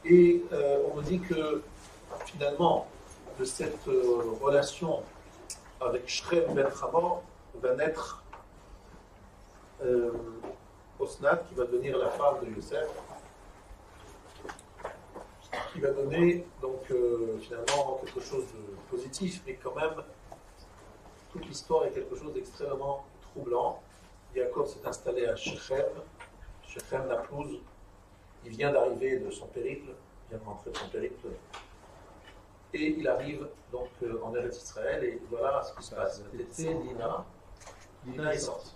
Et on nous dit que finalement, de cette relation avec Shrem Ben Hamor va naître euh, Osnat, qui va devenir la femme de Yosef, qui va donner donc finalement quelque chose de positif, mais quand même toute l'histoire est quelque chose d'extrêmement troublant. Yaakov s'est installé à Shechem, Shechem Naplouz, il vient d'arriver de son périple, il vient de rentrer de son périple, et il arrive donc en Eretz Israël, et voilà ce qui se passe. Dina est sortie.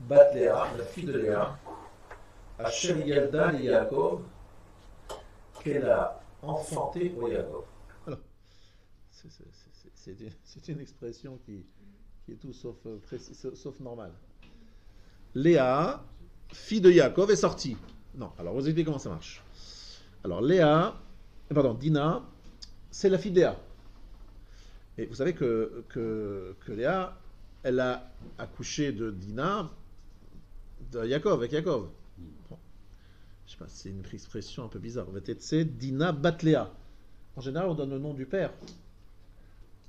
Bat Léa, la fille de Léa, Asher Yalda le Yaakov, qu'elle a enfanté pour Yaakov. Alors, c'est une expression qui est tout sauf, sauf normale. Léa, fille de Yaakov, est sortie. Non, alors vous expliquez comment ça marche. Alors Dina, c'est la fille de Léa. Et vous savez que Léa, elle a accouché de Dina, de Yaakov, avec Yaakov. Bon. Je sais pas, c'est une expression un peu bizarre. C'est Dina bat Léa. En général, on donne le nom du père.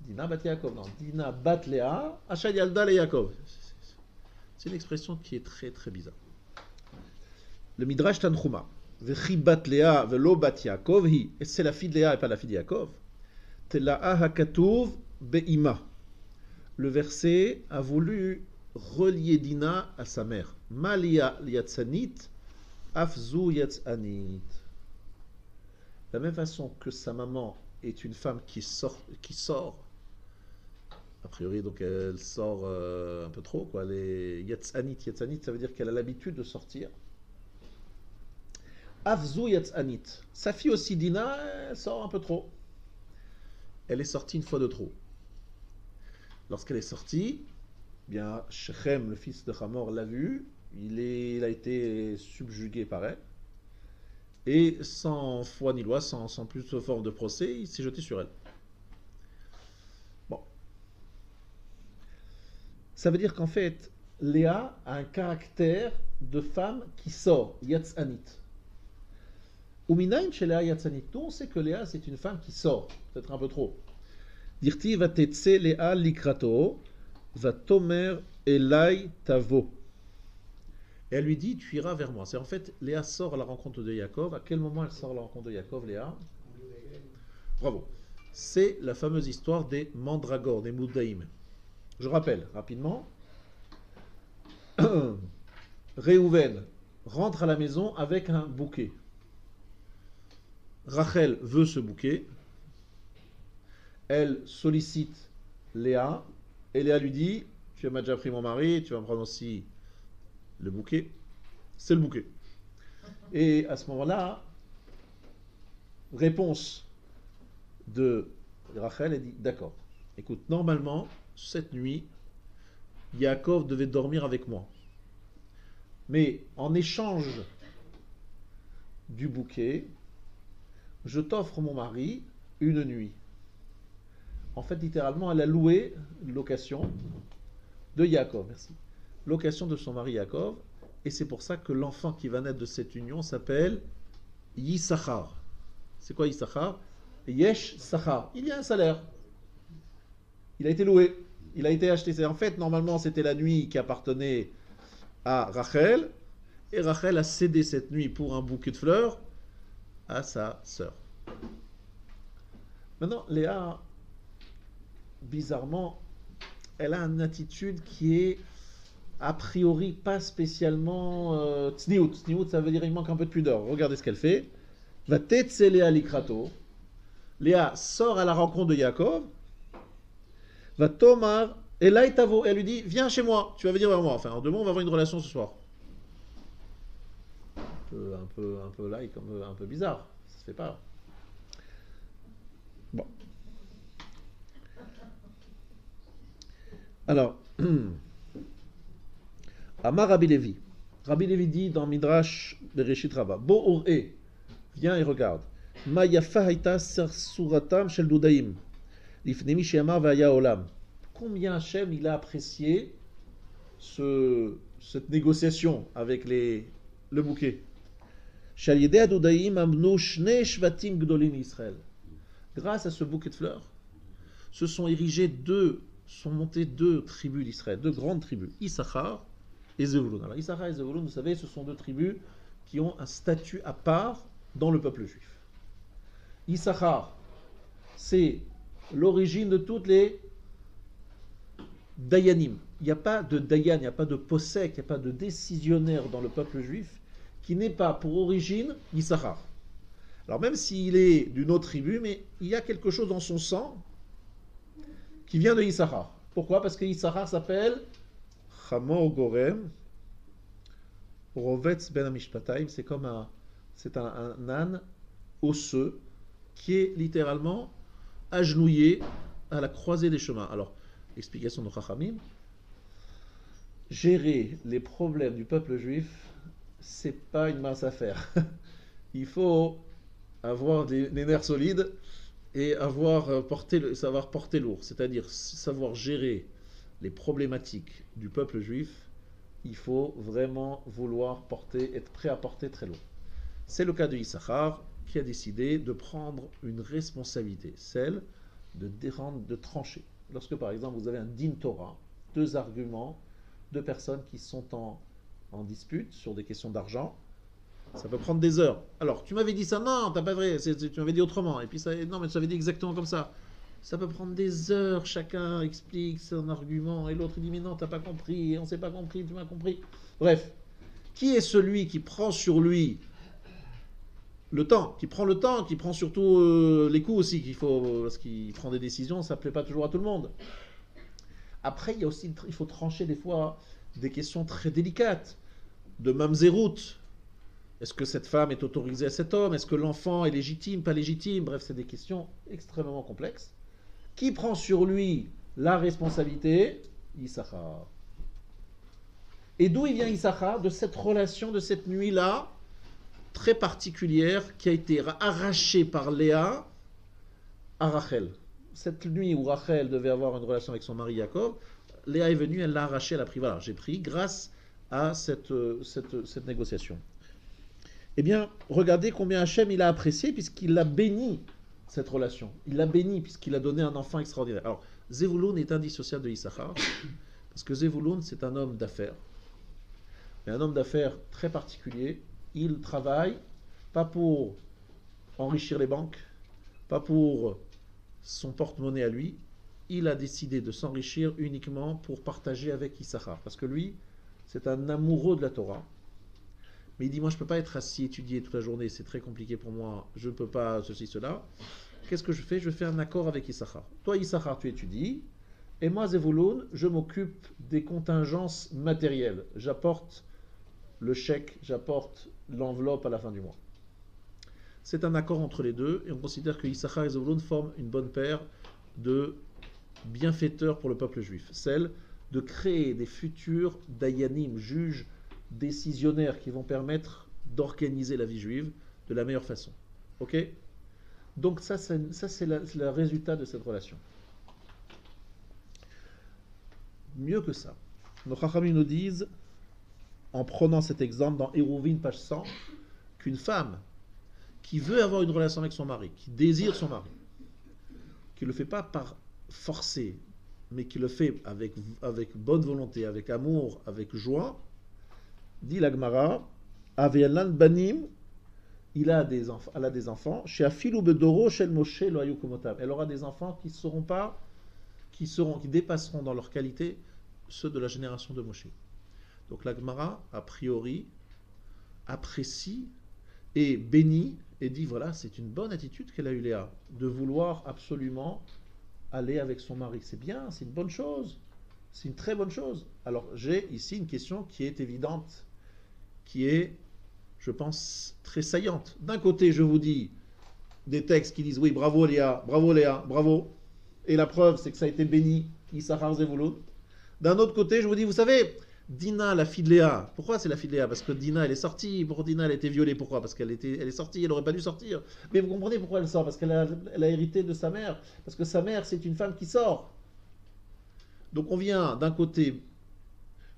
Dina bat Yaakov. Non, Dina bat Léa, Achad Yalda le Yaakov. C'est une expression qui est très très bizarre. Le Midrash Tanchuma. Vechi bat Léa velo bat Yaakov hi. Et c'est la fille de Léa et pas la fille de Yaakov. Tela'a hakatuv be'ima. Le verset a voulu relier Dina à sa mère. Malia yatzanit, afzu yatzanit. De la même façon que sa maman est une femme qui sort, a priori donc elle sort un peu trop, quoi. Les yatzanit, ça veut dire qu'elle a l'habitude de sortir. Afzu yatzanit. Sa fille aussi Dina, elle sort un peu trop. Elle est sortie une fois de trop. Lorsqu'elle est sortie, bien Shechem, le fils de Hamor, l'a vu. Il a été subjugué par elle. Et sans foi ni loi, sans plus de forme de procès, il s'est jeté sur elle. Bon. Ça veut dire qu'en fait, Léa a un caractère de femme qui sort, Yatzanit. Uminaim chez Léa Yatzanit. Nous, on sait que Léa, c'est une femme qui sort, peut-être un peu trop. Dirti va tetse Léa likrato, va tomer elai tavo. Et elle lui dit, tu iras vers moi. C'est en fait, Léa sort à la rencontre de Yaakov. À quel moment elle sort à la rencontre de Yaakov, Léa? Bravo. C'est la fameuse histoire des mandragores, des moudaïm. Je rappelle rapidement. Réhouven rentre à la maison avec un bouquet. Rachel veut ce bouquet. Elle sollicite Léa. Et Léa lui dit, tu m'as déjà pris mon mari, tu vas me prendre aussi le bouquet. C'est le bouquet. Et à ce moment-là, réponse de Rachel, elle dit, d'accord, écoute, normalement, cette nuit, Yaakov devait dormir avec moi. Mais en échange du bouquet, je t'offre mon mari une nuit. En fait, littéralement, elle a loué location de Yaakov, merci. Location de son mari Yaakov, et c'est pour ça que l'enfant qui va naître de cette union s'appelle Yissachar. C'est quoi Yissachar? Yesh Sachar. Il y a un salaire. Il a été loué. Il a été acheté. En fait, normalement, c'était la nuit qui appartenait à Rachel, et Rachel a cédé cette nuit pour un bouquet de fleurs à sa sœur. Maintenant, Léa, bizarrement, elle a une attitude qui est a priori pas spécialement tsniout. Tsniout, ça veut dire il manque un peu de pudeur. Regardez ce qu'elle fait. Va tetse Léa likrato. Léa sort à la rencontre de Yaakov. Va tomar elai tavo. Elle lui dit, viens chez moi, tu vas venir vers moi. Enfin, en deux mots, on va avoir une relation ce soir. Un peu like, un peu bizarre. Ça se fait pas. Bon. Alors, Amar Rabbi Levi. Rabbi Levi dit dans Midrash Bereshit Rabbah, Bo Ur'e, viens et regarde. Ma yafa haita suratam shel dudaim, lifnemi she'amar va'aya olam. Combien Hachem il a apprécié cette négociation avec le bouquet. שעל ידי הדודאים אמנו שני שבטים גדולים מישראל. Grâce à ce bouquet de fleurs, sont montées deux tribus d'Israël, deux grandes tribus, Issachar et Zevulun. Alors Issachar et Zevulun, vous savez, ce sont deux tribus qui ont un statut à part dans le peuple juif. Issachar, c'est l'origine de toutes les dayanim. Il n'y a pas de dayan, il n'y a pas de posek, il n'y a pas de décisionnaire dans le peuple juif qui n'est pas pour origine Issachar. Alors même s'il est d'une autre tribu, mais il y a quelque chose dans son sang qui vient de Issachar. Pourquoi? Parce que Issachar s'appelle Chamor Gorem Rovetz Ben Amishpataim. C'est un âne osseux qui est littéralement agenouillé à la croisée des chemins. Alors, explication de Chachamim, gérer les problèmes du peuple juif, c'est pas une mince affaire. Il faut avoir des nerfs solides et savoir porter lourd, c'est-à-dire savoir gérer les problématiques du peuple juif. Il faut vraiment être prêt à porter très lourd. C'est le cas de Issachar qui a décidé de prendre une responsabilité, celle de trancher. Lorsque par exemple vous avez un din Torah, deux arguments, deux personnes qui sont en dispute sur des questions d'argent, ça peut prendre des heures. Alors, tu m'avais dit ça, non, t'as pas vrai, tu m'avais dit autrement, et puis ça, non, mais tu avais dit exactement comme ça. Ça peut prendre des heures, chacun explique son argument, et l'autre dit, mais non, t'as pas compris, on s'est pas compris, tu m'as compris. Bref, qui est celui qui prend sur lui le temps, qui prend surtout les coups aussi, parce qu'il prend des décisions, ça plaît pas toujours à tout le monde. Après, il faut trancher des fois des questions très délicates, de mamzerout. Est-ce que cette femme est autorisée à cet homme? Est-ce que l'enfant est légitime, pas légitime? Bref, c'est des questions extrêmement complexes. Qui prend sur lui la responsabilité? Issachar. Et d'où il vient Issachar? De cette relation, de cette nuit-là, très particulière, qui a été arrachée par Léa à Rachel. Cette nuit où Rachel devait avoir une relation avec son mari Jacob, Léa est venue, elle l'a arrachée, elle a pris. Voilà, j'ai pris grâce à cette négociation. Eh bien, regardez combien Hachem il a apprécié puisqu'il a béni cette relation. Il l'a béni puisqu'il a donné un enfant extraordinaire. Alors, Zevulun est indissociable de Issachar parce que Zevulun, c'est un homme d'affaires. Mais un homme d'affaires très particulier. Il travaille pas pour enrichir les banques, pas pour son porte-monnaie à lui. Il a décidé de s'enrichir uniquement pour partager avec Issachar. Parce que lui, c'est un amoureux de la Torah. Mais il dit, moi je ne peux pas être assis, étudier toute la journée, c'est très compliqué pour moi, je ne peux pas ceci, cela. Qu'est-ce que je fais? Je fais un accord avec Issachar. Toi Issachar, tu étudies, et moi Zevulun, je m'occupe des contingences matérielles. J'apporte le chèque, j'apporte l'enveloppe à la fin du mois. C'est un accord entre les deux, et on considère que Issachar et Zevulun forment une bonne paire de bienfaiteurs pour le peuple juif. Celle de créer des futurs dayanim, juges, décisionnaires qui vont permettre d'organiser la vie juive de la meilleure façon. Ok? Donc ça c'est le résultat de cette relation. Mieux que ça, nos Chachamim nous disent, en prenant cet exemple dans Eruvin, page 100, qu'une femme qui veut avoir une relation avec son mari, qui désire son mari, qui ne le fait pas par forcer, mais qui le fait avec bonne volonté, avec amour, avec joie, dit la Gemara, Aveyalan banim, elle a des enfants, chez Afilu bedoro shel Moshe lo hayu komotav. Elle aura des enfants qui dépasseront dans leur qualité ceux de la génération de Moshe. Donc la Gemara, a priori, apprécie et bénit et dit voilà, c'est une bonne attitude qu'elle a eu Léa, de vouloir absolument aller avec son mari. C'est bien, c'est une bonne chose, c'est une très bonne chose. Alors j'ai ici une question qui est évidente, qui est, je pense, très saillante. D'un côté, je vous dis des textes qui disent oui, bravo Léa, bravo. Et la preuve, c'est que ça a été béni, Issachar Zevulun. D'un autre côté, je vous dis, vous savez, Dina, la fille de Léa, pourquoi c'est la fille de Léa? Parce que Dina, elle est sortie. Pour Dina, elle a été violée. Pourquoi? Parce qu'elle est sortie, elle n'aurait pas dû sortir. Mais vous comprenez pourquoi elle sort? Parce qu'elle a hérité de sa mère. Parce que sa mère, c'est une femme qui sort. Donc on vient d'un côté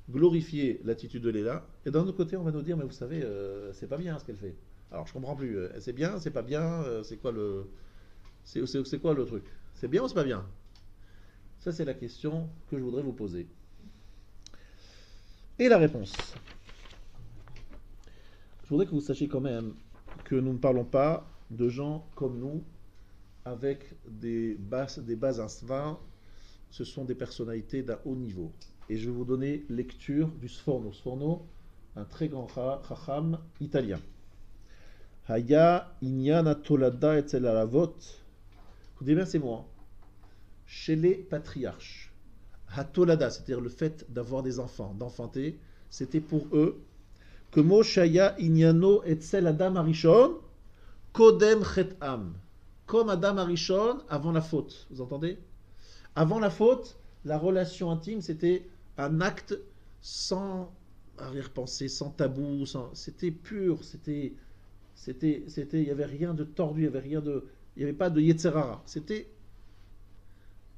glorifier l'attitude de Léa, et d'un autre côté, on va nous dire, mais vous savez, c'est pas bien ce qu'elle fait. Alors je comprends plus. C'est bien, c'est pas bien, c'est quoi le. C'est quoi le truc? C'est bien ou c'est pas bien? Ça, c'est la question que je voudrais vous poser. Et la réponse. Je voudrais que vous sachiez quand même que nous ne parlons pas de gens comme nous, avec des bases instincts. Ce sont des personnalités d'un haut niveau. Et je vais vous donner lecture du Sforno. Sforno, un très grand chacham italien. Haya inyana tolada etzel alavot. Écoutez bien ces mots. Hein. Chez les patriarches. Hatolada, c'est-à-dire le fait d'avoir des enfants, d'enfanter, c'était pour eux que Moshaya inyano etzel adam arishon kodem chetam. Comme Adam Arishon avant la faute. Vous entendez? Avant la faute, la relation intime, c'était un acte sans arrière-pensée, sans tabou, c'était pur, il n'y avait rien de tordu, il n'y avait pas de Yetzerara. C'était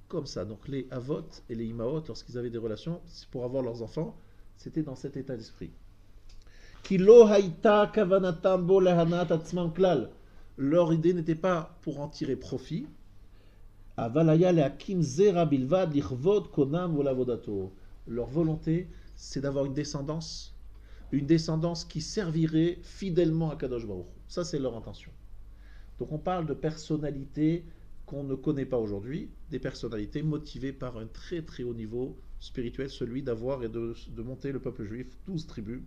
comme ça. Donc les Avot et les Imaot, lorsqu'ils avaient des relations, pour avoir leurs enfants, c'était dans cet état d'esprit. Kilo haïta kavanatam bo lahanat atzman klal. Leur idée n'était pas pour en tirer profit. Leur volonté, c'est d'avoir une descendance qui servirait fidèlement à Kadosh Baruch Hu. Ça, c'est leur intention. Donc on parle de personnalités qu'on ne connaît pas aujourd'hui, des personnalités motivées par un très très haut niveau spirituel, celui d'avoir et de monter le peuple juif, 12 tribus.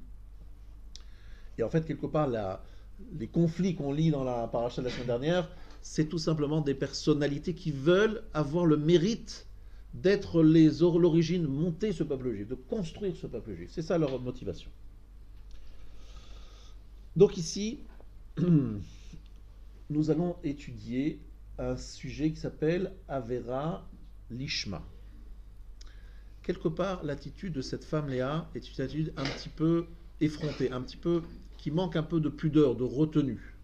Et en fait, quelque part, les conflits qu'on lit dans la paracha de la semaine dernière, c'est tout simplement des personnalités qui veulent avoir le mérite d'être l'origine, monter ce peuple juif, de construire ce peuple juif. C'est ça leur motivation. Donc ici, nous allons étudier un sujet qui s'appelle Avera Lishma. Quelque part, l'attitude de cette femme Léa est une attitude un petit peu effrontée, un petit peu qui manque un peu de pudeur, de retenue.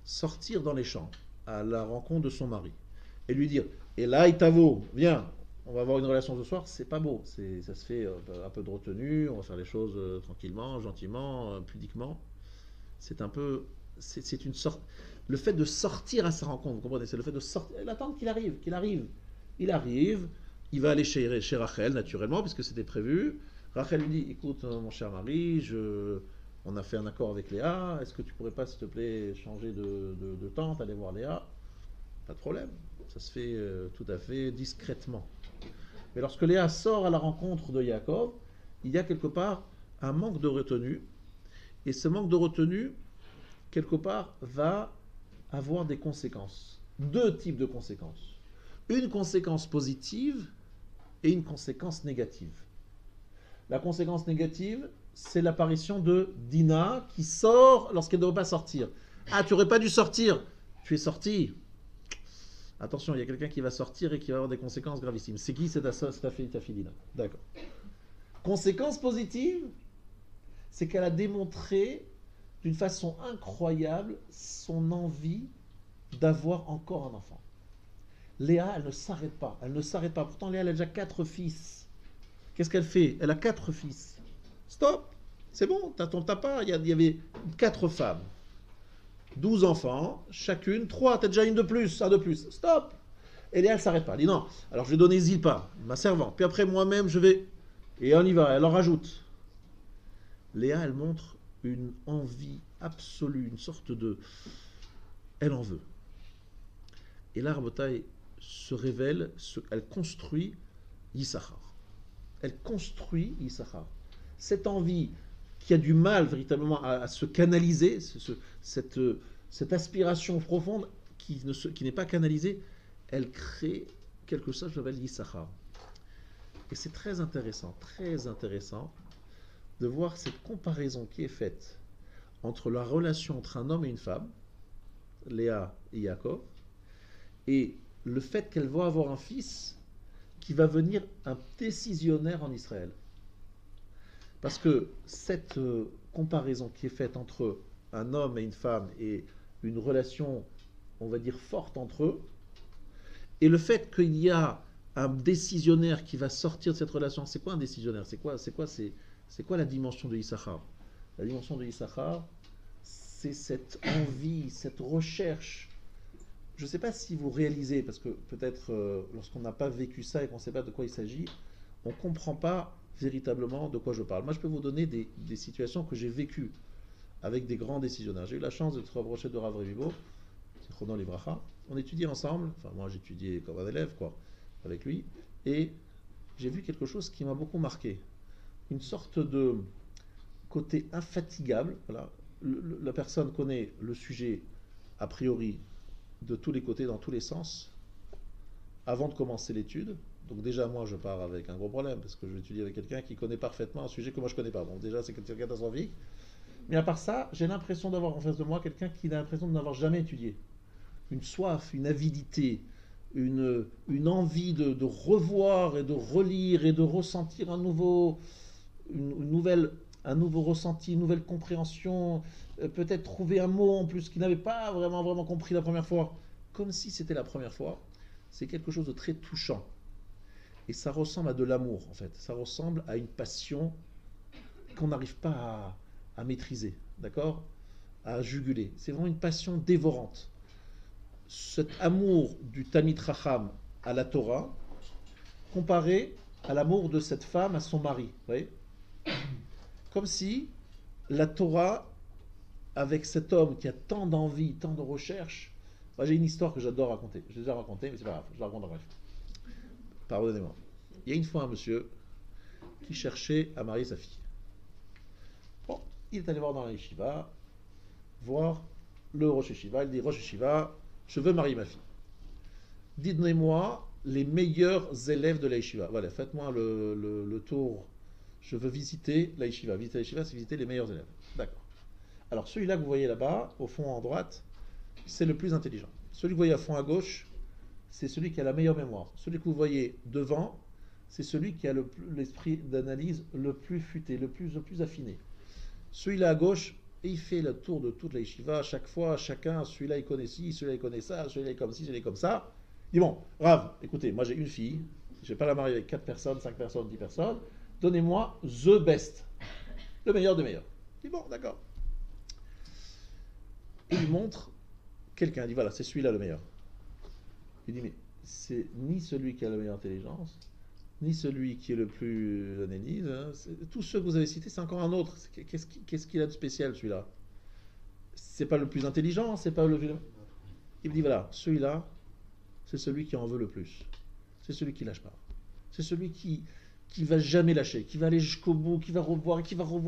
Sortir dans les champs à la rencontre de son mari et lui dire et là Itavo, viens, on va avoir une relation ce soir, c'est pas beau, ça se fait un peu de retenue, on va faire les choses tranquillement, gentiment, pudiquement. C'est un peu, c'est une sorte, le fait de sortir à sa rencontre, vous comprenez, c'est le fait de sortir, l'attendre qu'il arrive, il arrive, il va aller chez Rachel naturellement puisque c'était prévu. Rachel lui dit, écoute mon cher mari, on a fait un accord avec Léa, est-ce que tu pourrais pas s'il te plaît changer de tente, aller voir Léa? Pas de problème, ça se fait tout à fait discrètement. Mais lorsque Léa sort à la rencontre de Yaakov, il y a quelque part un manque de retenue, et ce manque de retenue, quelque part, va avoir des conséquences. Deux types de conséquences. Une conséquence positive et une conséquence négative. La conséquence négative, c'est l'apparition de Dina qui sort lorsqu'elle ne doit pas sortir. Ah, tu n'aurais pas dû sortir. Tu es sorti. Attention, il y a quelqu'un qui va sortir et qui va avoir des conséquences gravissimes. C'est qui? C'est ta fille Dina. D'accord. Conséquence positive, c'est qu'elle a démontré d'une façon incroyable son envie d'avoir encore un enfant. Léa, elle ne s'arrête pas. Elle ne s'arrête pas. Pourtant, Léa, elle a déjà 4 fils. Qu'est-ce qu'elle fait? Elle a 4 fils. Stop! C'est bon, t'as pas. Il y avait 4 femmes. 12 enfants, chacune, 3, t'as déjà une de plus, un de plus. Stop! Et Léa, elle ne s'arrête pas. Elle dit non, alors je vais donner Zilpa, ma servante. Puis après, moi-même, je vais. Et on y va, elle en rajoute. Léa, elle montre une envie absolue, une sorte de. Elle en veut. Et là, Rabotai se révèle, elle construit Yissachar. Elle construit Yissachar. Cette envie qui a du mal véritablement à se canaliser, cette aspiration profonde qui n'est pas canalisée, elle crée quelque chose qui s'appelle Yissachar. Et c'est très intéressant de voir cette comparaison qui est faite entre la relation entre un homme et une femme, Léa et Yaakov, et le fait qu'elle va avoir un fils qui va venir un décisionnaire en Israël. Parce que cette comparaison qui est faite entre un homme et une femme et une relation, on va dire, forte entre eux, et le fait qu'il y a un décisionnaire qui va sortir de cette relation, c'est quoi un décisionnaire? C'est quoi la dimension de Issachar? La dimension de Issachar, c'est cette envie, cette recherche. Je ne sais pas si vous réalisez, parce que peut-être lorsqu'on n'a pas vécu ça et qu'on ne sait pas de quoi il s'agit, on ne comprend pas véritablement de quoi je parle. Moi, je peux vous donner des situations que j'ai vécues avec des grands décisionnaires. J'ai eu la chance de se rapprocher de Rav Revivo, Zichrono Livracha. On étudiait ensemble, enfin moi j'étudiais comme un élève, quoi, avec lui, et j'ai vu quelque chose qui m'a beaucoup marqué. Une sorte de côté infatigable. Voilà. La personne connaît le sujet a priori de tous les côtés, dans tous les sens, avant de commencer l'étude. Donc déjà, moi, je pars avec un gros problème, parce que je vais étudier avec quelqu'un qui connaît parfaitement un sujet que moi, je ne connais pas. Donc déjà, c'est catastrophique. Mais à part ça, j'ai l'impression d'avoir en face de moi quelqu'un qui a l'impression de n'avoir jamais étudié. Une soif, une avidité, une envie de revoir et de relire et de ressentir un nouveau ressenti, une nouvelle compréhension, peut-être trouver un mot en plus qu'il n'avait pas vraiment compris la première fois, comme si c'était la première fois. C'est quelque chose de très touchant. Et ça ressemble à de l'amour, en fait. Ça ressemble à une passion qu'on n'arrive pas à maîtriser, d'accord ? À juguler. C'est vraiment une passion dévorante. Cet amour du Talmid Chacham à la Torah, comparé à l'amour de cette femme à son mari. Vous voyez ? Comme si la Torah, avec cet homme qui a tant d'envie, tant de recherche. Moi, j'ai une histoire que j'adore raconter. Je l'ai déjà racontée, mais c'est pas grave, je la raconte en bref. Pardonnez-moi. Il y a une fois un monsieur qui cherchait à marier sa fille. Bon, il est allé voir dans la yeshiva, voir le Rosh Yeshiva. Il dit, Rosh Yeshiva, je veux marier ma fille. Dites-moi les meilleurs élèves de la yeshiva. Voilà, faites-moi le tour. Je veux visiter la yeshiva. Visiter la yeshiva, c'est visiter les meilleurs élèves. D'accord. Alors, celui-là que vous voyez là-bas, au fond en droite, c'est le plus intelligent. Celui que vous voyez à fond à gauche, c'est celui qui a la meilleure mémoire. Celui que vous voyez devant, c'est celui qui a l'esprit d'analyse le plus futé, le plus affiné. Celui-là à gauche, il fait le tour de toute la yeshiva. À chaque fois, chacun, celui-là il connaît ci, celui-là il connaît ça, celui-là il est comme ci, celui-là il est comme ça. Il dit, bon, Rav, écoutez, moi j'ai une fille, je ne vais pas la marier avec 4 personnes, 5 personnes, 10 personnes. Donnez-moi the best, le meilleur des meilleurs. Il dit, bon, d'accord. Il lui montre quelqu'un, il dit, voilà, c'est celui-là le meilleur. Il dit, mais c'est ni celui qui a la meilleure intelligence, ni celui qui est le plus analyse. Hein. Tous ceux que vous avez cités, c'est encore un autre. Qu'est-ce qu'il a de spécial, celui-là? C'est pas le plus intelligent, c'est pas le... Il me dit, voilà, celui-là, c'est celui qui en veut le plus. C'est celui qui lâche pas. C'est celui qui va jamais lâcher, qui va aller jusqu'au bout, qui va revoir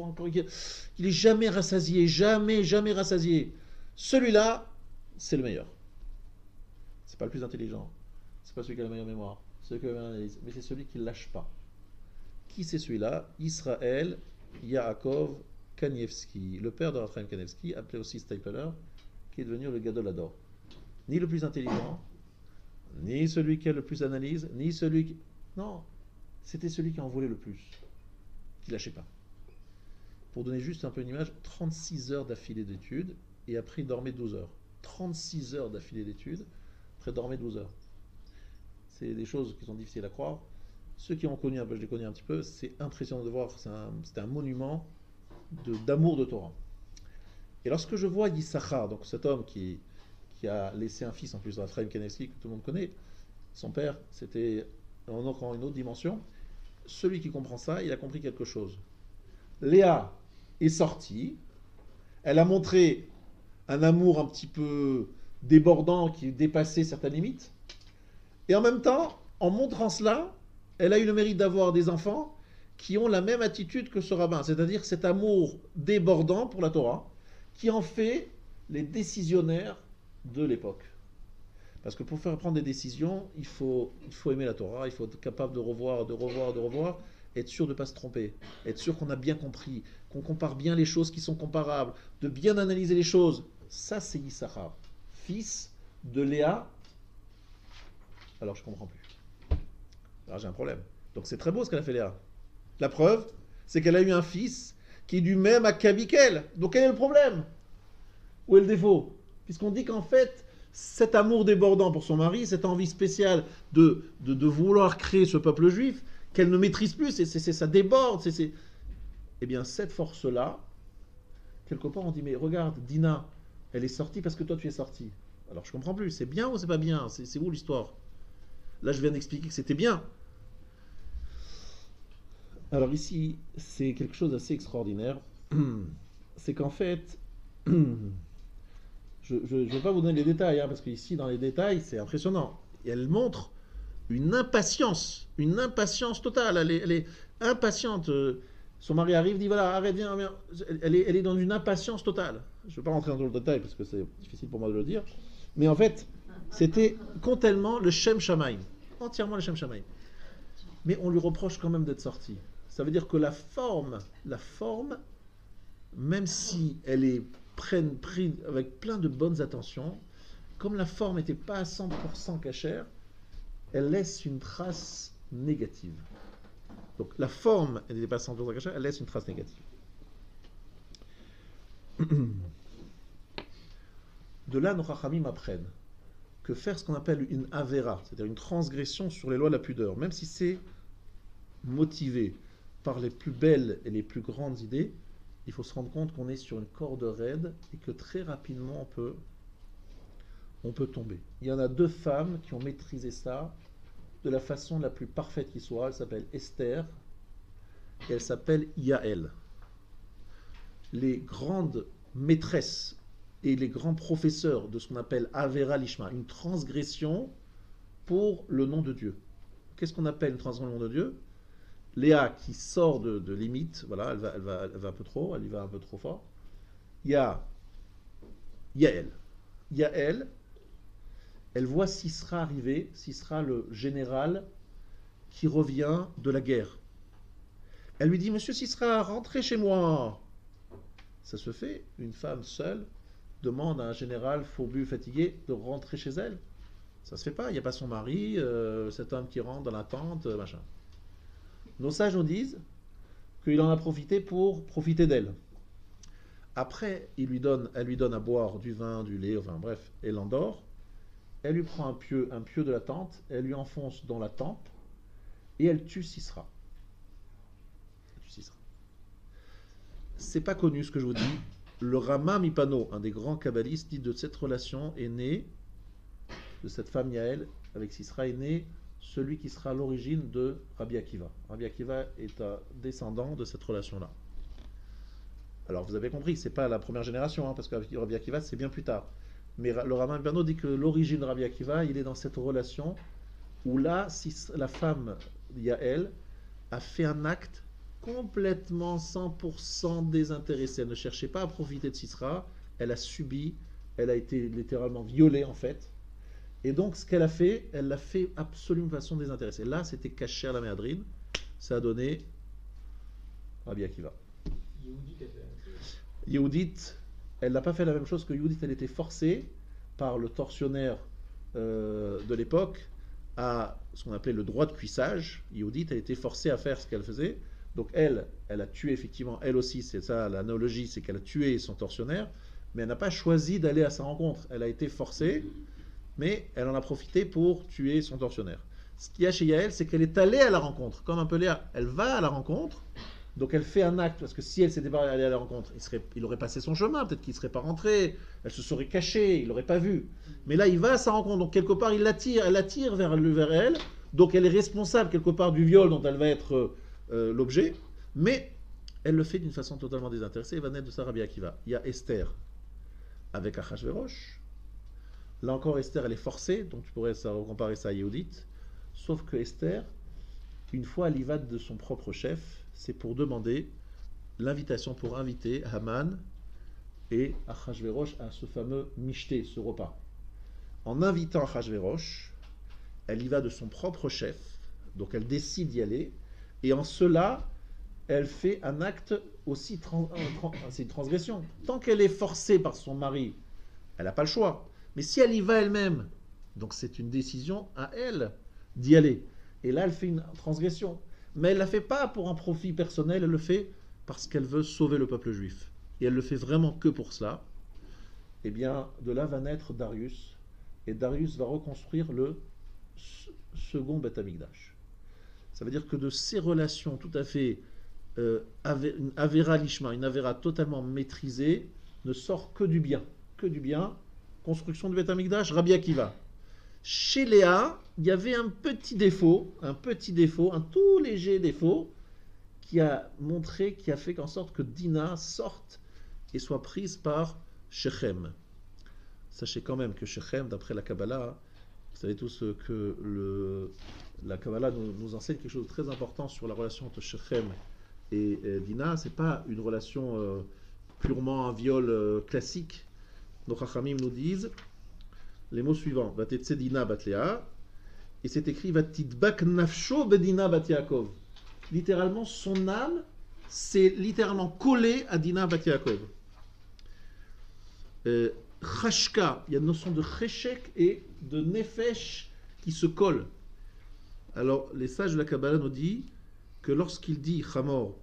encore. Il est jamais rassasié, jamais rassasié. Celui-là, c'est le meilleur. C'est pas le plus intelligent. C'est pas celui qui a la meilleure mémoire. C'est celui qui a la meilleure analyse. Mais c'est celui qui ne lâche pas. Qui c'est celui-là? Israël Yaakov Kanievski, le père de Raphaël Kanievski, appelé aussi Stapler, qui est devenu le Gadol Hador. Ni le plus intelligent, ni celui qui a le plus d'analyse, ni celui qui... Non, c'était celui qui en voulait le plus, qui lâchait pas. Pour donner juste un peu une image, 36 heures d'affilée d'études, et après il dormait 12 heures. 36 heures d'affilée d'études, après il dormait 12 heures. C'est des choses qui sont difficiles à croire. Ceux qui ont connu un peu, je les connais un petit peu, c'est impressionnant de voir, c'est un monument d'amour de Torah. Et lorsque je vois Yissachar, donc cet homme qui a laissé un fils en plus, Raphaël Kanievski, que tout le monde connaît, son père, c'était encore une autre dimension. Celui qui comprend ça, il a compris quelque chose. Léa est sortie, elle a montré un amour un petit peu débordant qui dépassait certaines limites, et en même temps, en montrant cela, elle a eu le mérite d'avoir des enfants qui ont la même attitude que ce rabbin, c'est-à-dire cet amour débordant pour la Torah, qui en fait les décisionnaires de l'époque. Parce que pour faire prendre des décisions, il faut aimer la Torah, il faut être capable de revoir, être sûr de ne pas se tromper, être sûr qu'on a bien compris, qu'on compare bien les choses qui sont comparables, de bien analyser les choses. Ça, c'est Yissachar, fils de Léa. Alors, je ne comprends plus. Alors, j'ai un problème. Donc, c'est très beau ce qu'elle a fait Léa. La preuve, c'est qu'elle a eu un fils qui est du même acabit qu'elle. Donc, quel est le problème? Où est le défaut? Puisqu'on dit qu'en fait, cet amour débordant pour son mari, cette envie spéciale de vouloir créer ce peuple juif, qu'elle ne maîtrise plus, ça déborde. Eh bien, cette force-là, quelque part on dit, mais regarde, Dina, elle est sortie parce que toi tu es sorti. Alors je comprends plus, c'est bien ou c'est pas bien? C'est où l'histoire? Là je viens d'expliquer que c'était bien. Alors ici, c'est quelque chose d'assez extraordinaire. C'est qu'en fait, je ne vais pas vous donner les détails, hein, parce qu'ici, dans les détails, c'est impressionnant. Et elle montre une impatience totale. Elle est impatiente. Son mari arrive, dit voilà, arrête, viens, viens. Elle est dans une impatience totale. Je ne vais pas rentrer dans le détail parce que c'est difficile pour moi de le dire. Mais en fait, c'était complètement le Shem Shamaim. Entièrement le Shem Shamaim. Mais on lui reproche quand même d'être sorti. Ça veut dire que la forme, même si elle est prise avec plein de bonnes intentions, comme la forme n'était pas à 100% cachère, elle laisse une trace négative. Donc la forme, elle n'était pas à 100% cachère, elle laisse une trace négative. De là, nos rachamim apprennent que faire ce qu'on appelle une avera, c'est-à-dire une transgression sur les lois de la pudeur, même si c'est motivé par les plus belles et les plus grandes idées, il faut se rendre compte qu'on est sur une corde raide et que très rapidement on peut tomber. Il y en a 2 femmes qui ont maîtrisé ça de la façon la plus parfaite qui soit. Elle s'appelle Esther et elle s'appelle Yael. Les grandes maîtresses et les grands professeurs de ce qu'on appelle Avera Lishma, une transgression pour le nom de Dieu. Qu'est-ce qu'on appelle une transgression pour le nom de Dieu? Léa qui sort de limite, voilà, elle va un peu trop, elle y va un peu trop fort. Il y a Yael. Yael, elle voit Sisra arriver, Sisra le général qui revient de la guerre. Elle lui dit, Monsieur Sisra, rentrez chez moi. Ça se fait, une femme seule demande à un général fourbu, fatigué, de rentrer chez elle. Ça se fait pas, il n'y a pas son mari, cet homme qui rentre dans la tente, machin. Nos sages nous disent qu'il en a profité pour profiter d'elle. Après, elle lui donne à boire du vin, du lait, enfin bref, elle l'endort. Elle lui prend un pieu de la tente, elle lui enfonce dans la tempe et elle tue Sisra. C'est pas connu ce que je vous dis. Le Rama Mipano, un des grands kabbalistes, dit de cette relation est né, de cette femme Yael avec Sisra, est né celui qui sera à l'origine de Rabbi Akiva. Rabbi Akiva est un descendant de cette relation-là. Alors vous avez compris, c'est pas la première génération, hein, parce que Rabbi Akiva c'est bien plus tard. Mais le Rama Mipano dit que l'origine de Rabbi Akiva, il est dans cette relation où là, la femme Yael a fait un acte complètement 100% désintéressée. Elle ne cherchait pas à profiter de Sisra, elle a subi, elle a été littéralement violée en fait. Et donc ce qu'elle a fait, elle l'a fait absolument de façon désintéressée. Là, c'était caché à la méadrine, ça a donné Rabbi Akiva. Yehudit, elle n'a pas fait la même chose que Yehudit, elle était forcée par le tortionnaire de l'époque à ce qu'on appelait le droit de cuissage. Yehudit, elle était forcée à faire ce qu'elle faisait. Donc elle a tué effectivement, elle aussi, c'est ça l'analogie, c'est qu'elle a tué son tortionnaire, mais elle n'a pas choisi d'aller à sa rencontre. Elle a été forcée, mais elle en a profité pour tuer son tortionnaire. Ce qu'il y a chez Yael, c'est qu'elle est allée à la rencontre, comme un peu Léa. Elle va à la rencontre, donc elle fait un acte, parce que si elle s'était pas allée à la rencontre, il aurait passé son chemin, peut-être qu'il ne serait pas rentré, elle se serait cachée, il l'aurait pas vu. Mais là, il va à sa rencontre, donc quelque part, elle l'attire vers elle, donc elle est responsable quelque part du viol dont elle va être l'objet, mais elle le fait d'une façon totalement désintéressée. Il va naître de ça Rabbi Akiva. Il y a Esther avec Achashverosh. Là encore, Esther, elle est forcée, donc tu pourrais comparer ça à Yehudit. Sauf que Esther, une fois elle y va de son propre chef, c'est pour demander l'invitation, pour inviter Haman et Achashverosh à ce fameux mishté, ce repas. En invitant Achashverosh, elle y va de son propre chef, donc elle décide d'y aller, et en cela, elle fait un acte aussi, c'est une transgression. Tant qu'elle est forcée par son mari, elle n'a pas le choix. Mais si elle y va elle-même, donc c'est une décision à elle d'y aller. Et là, elle fait une transgression. Mais elle ne la fait pas pour un profit personnel, elle le fait parce qu'elle veut sauver le peuple juif. Et elle le fait vraiment que pour cela. Eh bien, de là va naître Darius. Et Darius va reconstruire le second Beth Amikdash. Ça veut dire que de ces relations tout à fait une Avera Lishma, une Avera totalement maîtrisée, ne sort que du bien. Que du bien. Construction du Beth Amikdash, Rabbi Akiva. Chez Léa, il y avait un tout léger défaut, qui a montré, qui a fait qu'en sorte que Dina sorte et soit prise par Shechem. Sachez quand même que Shechem, d'après la Kabbalah, vous savez tous que la Kabbalah nous enseigne quelque chose de très important sur la relation entre Shechem et Dina. C'est pas une relation purement un viol classique. Nos Chachamim nous disent les mots suivants: Vatetse Dina bat Léa, et c'est écrit Vatidbak nafsho bedina bat Yaakov. Littéralement, son âme s'est littéralement collée à Dina bat Yaakov. Chashka, il y a une notion de cheshek et de nefesh qui se collent. Alors, les sages de la Kabbalah nous disent que lorsqu'il dit Chamor,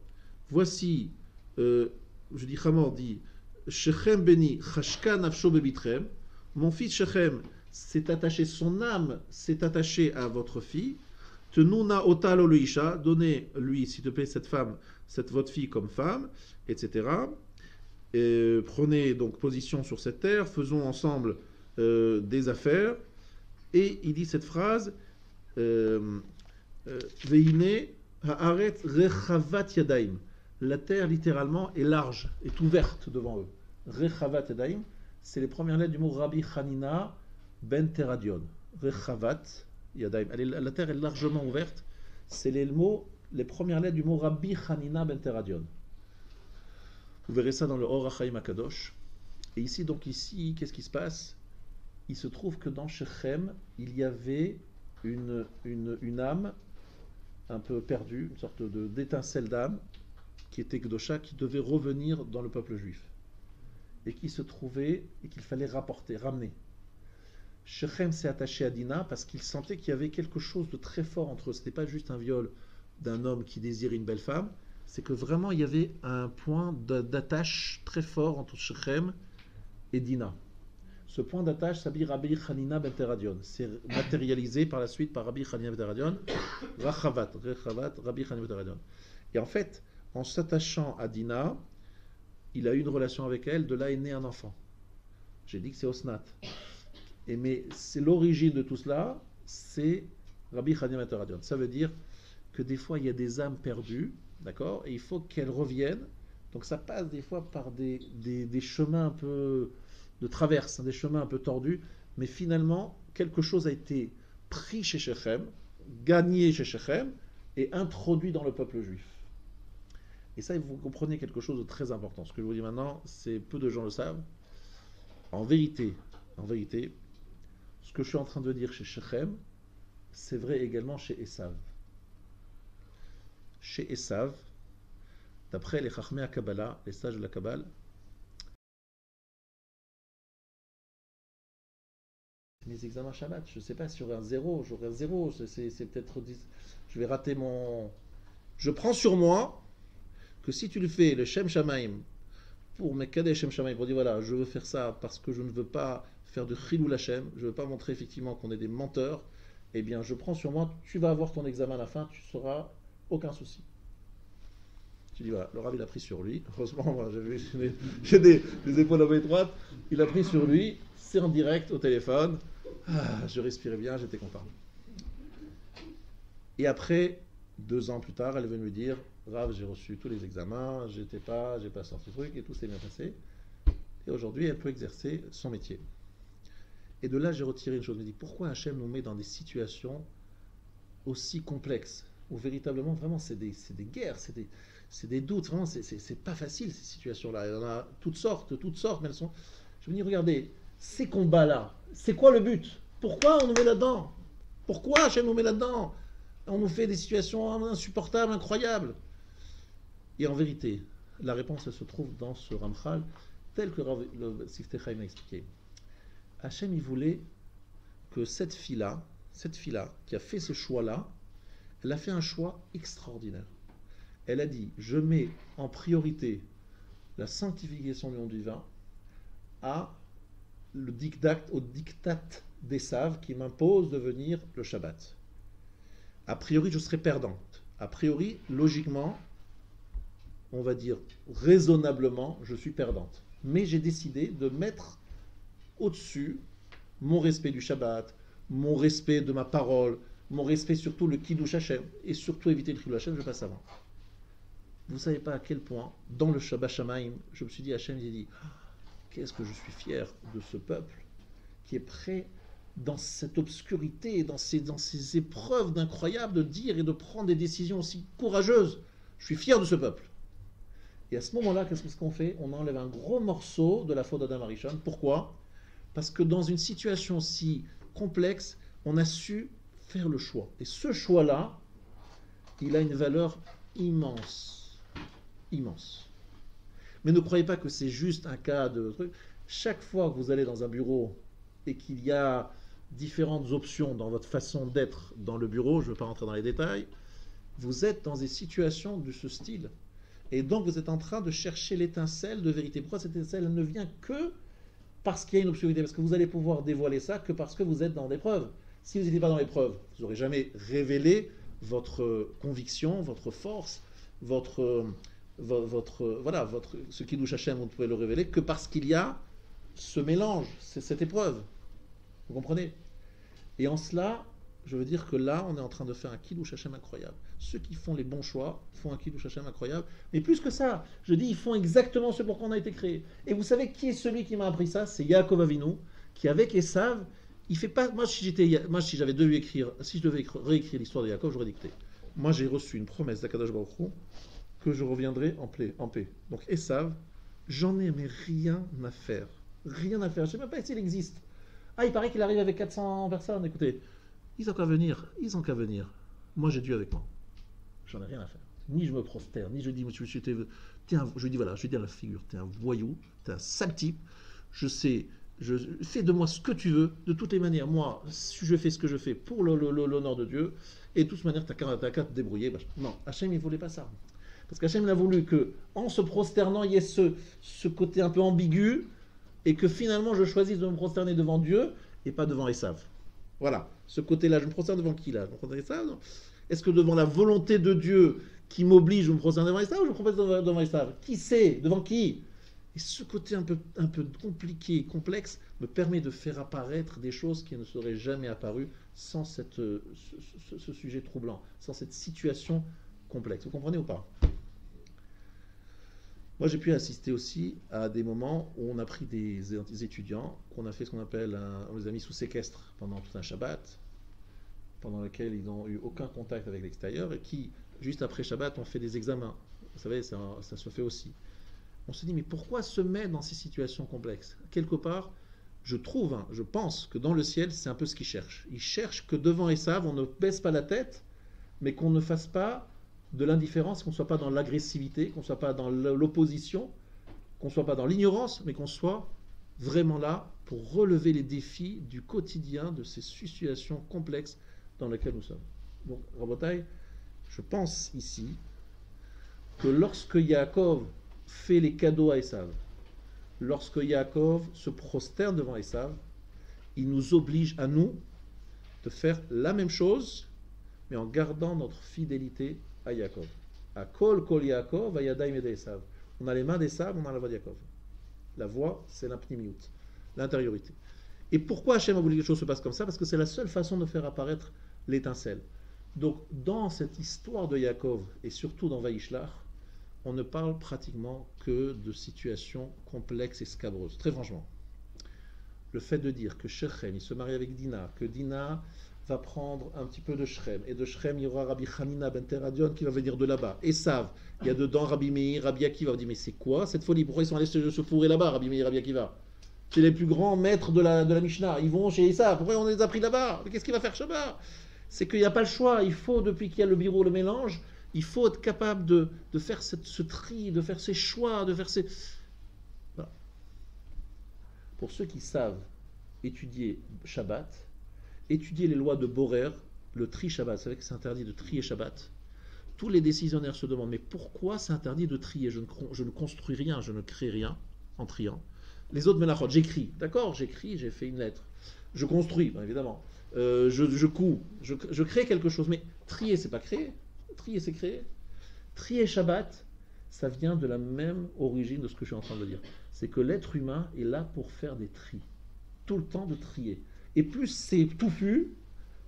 voici, Chamor dit Shechem beni chashka nafsho bebitrem, mon fils Shechem s'est attaché, son âme s'est attachée à votre fille. Tenuna otal oloisha, donnez-lui, s'il te plaît, cette femme, votre fille comme femme, etc. Prenez donc position sur cette terre, faisons ensemble des affaires. Et il dit cette phrase Veine haaret rechavat yadaim. La terre, littéralement, est large, est ouverte devant eux. Rechavat yadaim, c'est les premières lettres du mot Rabbi Hanina ben Teradion. Rechavat yadaim. La terre est largement ouverte. C'est les premières lettres du mot Rabbi Hanina ben Teradion. Vous verrez ça dans le Or HaChaim HaKadosh. Et ici, qu'est-ce qui se passe? Il se trouve que dans Shechem, il y avait une âme un peu perdue, une sorte d'étincelle d'âme, qui était Kedosha, qui devait revenir dans le peuple juif. Et qui se trouvait, et qu'il fallait ramener. Shechem s'est attaché à Dina parce qu'il sentait qu'il y avait quelque chose de très fort entre eux. Ce n'était pas juste un viol d'un homme qui désire une belle femme, c'est que vraiment il y avait un point d'attache très fort entre Shechem et Dina. Ce point d'attache s'appelle Rabbi Hanina ben Teradion. C'est matérialisé par la suite par Rabbi Hanina ben Teradion, Rechavat, Rabbi Hanina ben Teradion. Et en fait, en s'attachant à Dina, il a eu une relation avec elle, de là est né un enfant. J'ai dit que c'est Osnat. Mais c'est l'origine de tout cela, c'est Rabbi Hanina ben Teradion. Ça veut dire que des fois il y a des âmes perdues, d'accord, et il faut qu'elles reviennent. Donc ça passe des fois par des chemins un peu de traverse, des chemins un peu tordus, mais finalement quelque chose a été pris chez Shechem, gagné chez Shechem et introduit dans le peuple juif. Et ça, vous comprenez quelque chose de très important. Ce que je vous dis maintenant, c'est peu de gens le savent. En vérité, ce que je suis en train de dire chez Shechem, c'est vrai également chez Esav. Chez Esav, d'après les Chachmei HaKabbalah, les sages de la Kabbale, mes examens Shabbat, je ne sais pas si j'aurai un zéro, c'est peut-être 10, je vais rater mon... Je prends sur moi que si tu le fais, le Shem Shamaim, pour Mekadeh Shem Shamaim, pour dire voilà, je veux faire ça parce que je ne veux pas faire de Chilul Hashem, je ne veux pas montrer effectivement qu'on est des menteurs, eh bien je prends sur moi, tu vas avoir ton examen à la fin, tu sauras aucun souci. Tu dis voilà, le Rav il a pris sur lui, heureusement moi j'ai des épaules un peu étroites, il a pris sur lui, c'est en direct au téléphone, je respirais bien, j'étais content. Et après, 2 ans plus tard, elle est venue me dire Rav, j'ai reçu tous les examens, j'ai pas sorti le truc et tout s'est bien passé. Et aujourd'hui, elle peut exercer son métier. Et de là, j'ai retiré une chose, je me dis pourquoi Hachem nous met dans des situations aussi complexes, où véritablement, vraiment, c'est des guerres, c'est des doutes, vraiment, c'est pas facile ces situations-là. Il y en a toutes sortes, mais elles sont. Je me dis, regardez, ces combats-là, c'est quoi le but? Pourquoi on nous met là-dedans? Pourquoi Hachem nous met là-dedans? On nous fait des situations insupportables, incroyables. Et en vérité, la réponse elle se trouve dans ce Ramchal, tel que le Siftei Chaim a expliqué. Hachem, il voulait que cette fille-là, qui a fait ce choix-là, elle a fait un choix extraordinaire. Elle a dit, je mets en priorité la sanctification du nom divin au diktat d'Esav qui m'impose de venir le Shabbat. A priori, je serais perdante. A priori, logiquement, on va dire raisonnablement, je suis perdante. Mais j'ai décidé de mettre au-dessus mon respect du Shabbat, mon respect de ma parole, mon respect surtout le Kiddush Hashem, et surtout éviter le Chilul Hashem, je passe avant. Vous ne savez pas à quel point, dans le Shabbat Shamaim, je me suis dit, Hashem, j'ai dit, qu'est-ce que je suis fier de ce peuple qui est prêt, dans cette obscurité, dans ces épreuves d'incroyable, de dire et de prendre des décisions aussi courageuses. Je suis fier de ce peuple. Et à ce moment-là, qu'est-ce qu'on fait? On enlève un gros morceau de la faute d'Adam Arishon. Pourquoi? Parce que dans une situation si complexe, on a su faire le choix. Et ce choix-là, il a une valeur immense. Immense. Mais ne croyez pas que c'est juste un cas de truc. Chaque fois que vous allez dans un bureau et qu'il y a différentes options dans votre façon d'être dans le bureau, je ne veux pas rentrer dans les détails, vous êtes dans des situations de ce style. Et donc vous êtes en train de chercher l'étincelle de vérité. Pourquoi cette étincelle elle ne vient que parce qu'il y a une obscurité? Parce que vous allez pouvoir dévoiler ça que parce que vous êtes dans l'épreuve. Si vous n'étiez pas dans l'épreuve, vous n'aurez jamais révélé votre conviction, votre force, ce qui nous Hachem, vous ne pouvez le révéler que parce qu'il y a ce mélange, cette épreuve. Vous comprenez? Et en cela, je veux dire que là, on est en train de faire un Kiddush Hashem incroyable. Ceux qui font les bons choix font un Kiddush Hashem incroyable. Mais plus que ça, je dis, ils font exactement ce pour quoi on a été créé. Et vous savez qui est celui qui m'a appris ça? C'est Yaakov Avinu, qui avec Esav, il fait pas. Moi, si j'avais dû écrire, si je devais réécrire l'histoire de Yaakov, j'aurais dit écoutez, moi j'ai reçu une promesse d'Akadosh Baruch Hu que je reviendrai en paix. Donc Esav, j'en ai mais rien à faire. Rien à faire. Je ne sais même pas s'il existe. Ah, il paraît qu'il arrive avec 400 personnes. Écoutez, ils ont qu'à venir. Moi, j'ai Dieu avec moi. J'en ai rien à faire. Ni je me prosterne, ni je dis, je dis à la figure, t'es un voyou, t'es un sale type. Fais de moi ce que tu veux. De toutes les manières, moi, je fais ce que je fais pour l'honneur de Dieu. Et de toute manière, t'as qu'à te débrouiller. Non, Hachem, il ne voulait pas ça. Parce qu'Hachem, il a voulu qu'en se prosternant, il y ait ce côté un peu ambigu, et que finalement, je choisisse de me prosterner devant Dieu, et pas devant Esav. Voilà, ce côté-là, je me prosterne devant qui là? Je me prosterne devant Esav, non? Est-ce que devant la volonté de Dieu qui m'oblige, je me prosterne devant Esav, ou je me prosterne devant Esav? Qui sait? Devant qui? Et ce côté un peu compliqué, complexe, me permet de faire apparaître des choses qui ne seraient jamais apparues sans ce sujet troublant, sans cette situation complexe. Vous comprenez ou pas? Moi, j'ai pu assister aussi à des moments où on a pris des étudiants, qu'on a fait ce qu'on appelle, on les a mis sous séquestre pendant tout un Shabbat, pendant lequel ils n'ont eu aucun contact avec l'extérieur, et qui, juste après Shabbat, ont fait des examens. Vous savez, ça se fait aussi. On se dit, mais pourquoi se mettre dans ces situations complexes? Quelque part, je pense que dans le ciel, c'est un peu ce qu'ils cherchent. Ils cherchent que devant Esav, on ne baisse pas la tête, mais qu'on ne fasse pas de l'indifférence, qu'on ne soit pas dans l'agressivité, qu'on ne soit pas dans l'opposition, qu'on ne soit pas dans l'ignorance, mais qu'on soit vraiment là pour relever les défis du quotidien, de ces situations complexes dans lesquelles nous sommes. Donc, Rabotai, je pense ici que lorsque Yaakov fait les cadeaux à Esav, lorsque Yaakov se prosterne devant Esav, il nous oblige à nous de faire la même chose, mais en gardant notre fidélité à Yaakov. À Kol Yaakov, à Yadaim et Esav. On a les mains d'Esav, on a la voix de Yaakov. La voix, c'est l'impnimiout, l'intériorité. Et pourquoi Hachem a voulu que les choses se passent comme ça? Parce que c'est la seule façon de faire apparaître l'étincelle. Donc, dans cette histoire de Yaakov, et surtout dans Vaïshlach, on ne parle pratiquement que de situations complexes et scabreuses. Très franchement. Le fait de dire que Shechem, il se marie avec Dina, que Dina va prendre un petit peu de Shrem, et de Shrem, il y aura Rabbi Hanina ben Teradion qui va venir de là-bas. Esav, il y a dedans Rabbi Meir, Rabbi Akiva. On dit, mais c'est quoi cette folie? Pourquoi ils sont allés se fourrer là-bas, Rabbi Meir, Rabbi Akiva? C'est les plus grands maîtres de la Mishnah. Ils vont chez Esav. Pourquoi on les a pris là-bas? Mais qu'est-ce qu'il va faire Shabbat? C'est qu'il n'y a pas le choix. Il faut, depuis qu'il y a le bureau, le mélange, il faut être capable de faire ce tri, de faire ces choix, de faire ces... Voilà. Pour ceux qui savent étudier Shabbat, étudier les lois de Borer, le tri Shabbat, vous savez que c'est interdit de trier Shabbat. Tous les décisionnaires se demandent, mais pourquoi c'est interdit de trier? Je ne construis rien, je ne crée rien en triant. Les autres melachot, j'écris, d'accord, j'écris, j'ai fait une lettre. Je construis, bien évidemment. Je couds, je crée quelque chose, mais trier, c'est pas créer. Trier, c'est créer. Trier Shabbat, ça vient de la même origine de ce que je suis en train de dire. C'est que l'être humain est là pour faire des tris. Tout le temps de trier. Et plus c'est touffu,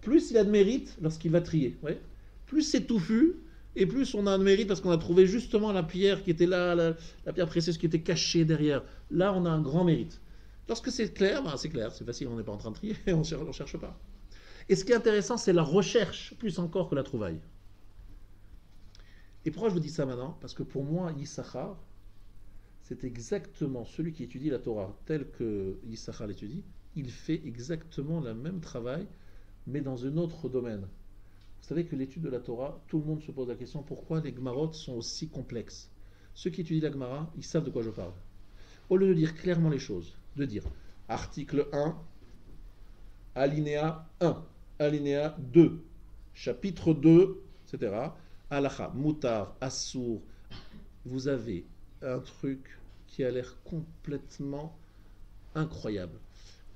plus il a de mérite lorsqu'il va trier. Ouais. Plus c'est touffu, et plus on a de mérite parce qu'on a trouvé justement la pierre qui était là, la pierre précieuse qui était cachée derrière. Là, on a un grand mérite. Lorsque c'est clair, ben c'est clair, c'est facile, on n'est pas en train de trier, on ne cherche pas. Et ce qui est intéressant, c'est la recherche, plus encore que la trouvaille. Et pourquoi je vous dis ça maintenant? Parce que pour moi, Yissachar, c'est exactement celui qui étudie la Torah tel que Yissachar l'étudie, il fait exactement le même travail, mais dans un autre domaine. Vous savez que l'étude de la Torah, tout le monde se pose la question pourquoi les Gmarot sont aussi complexes. Ceux qui étudient la Gemara, ils savent de quoi je parle. Au lieu de dire clairement les choses, de dire article 1, alinéa 1, alinéa 2, chapitre 2, etc. Halacha, mutar, assour, vous avez un truc qui a l'air complètement incroyable.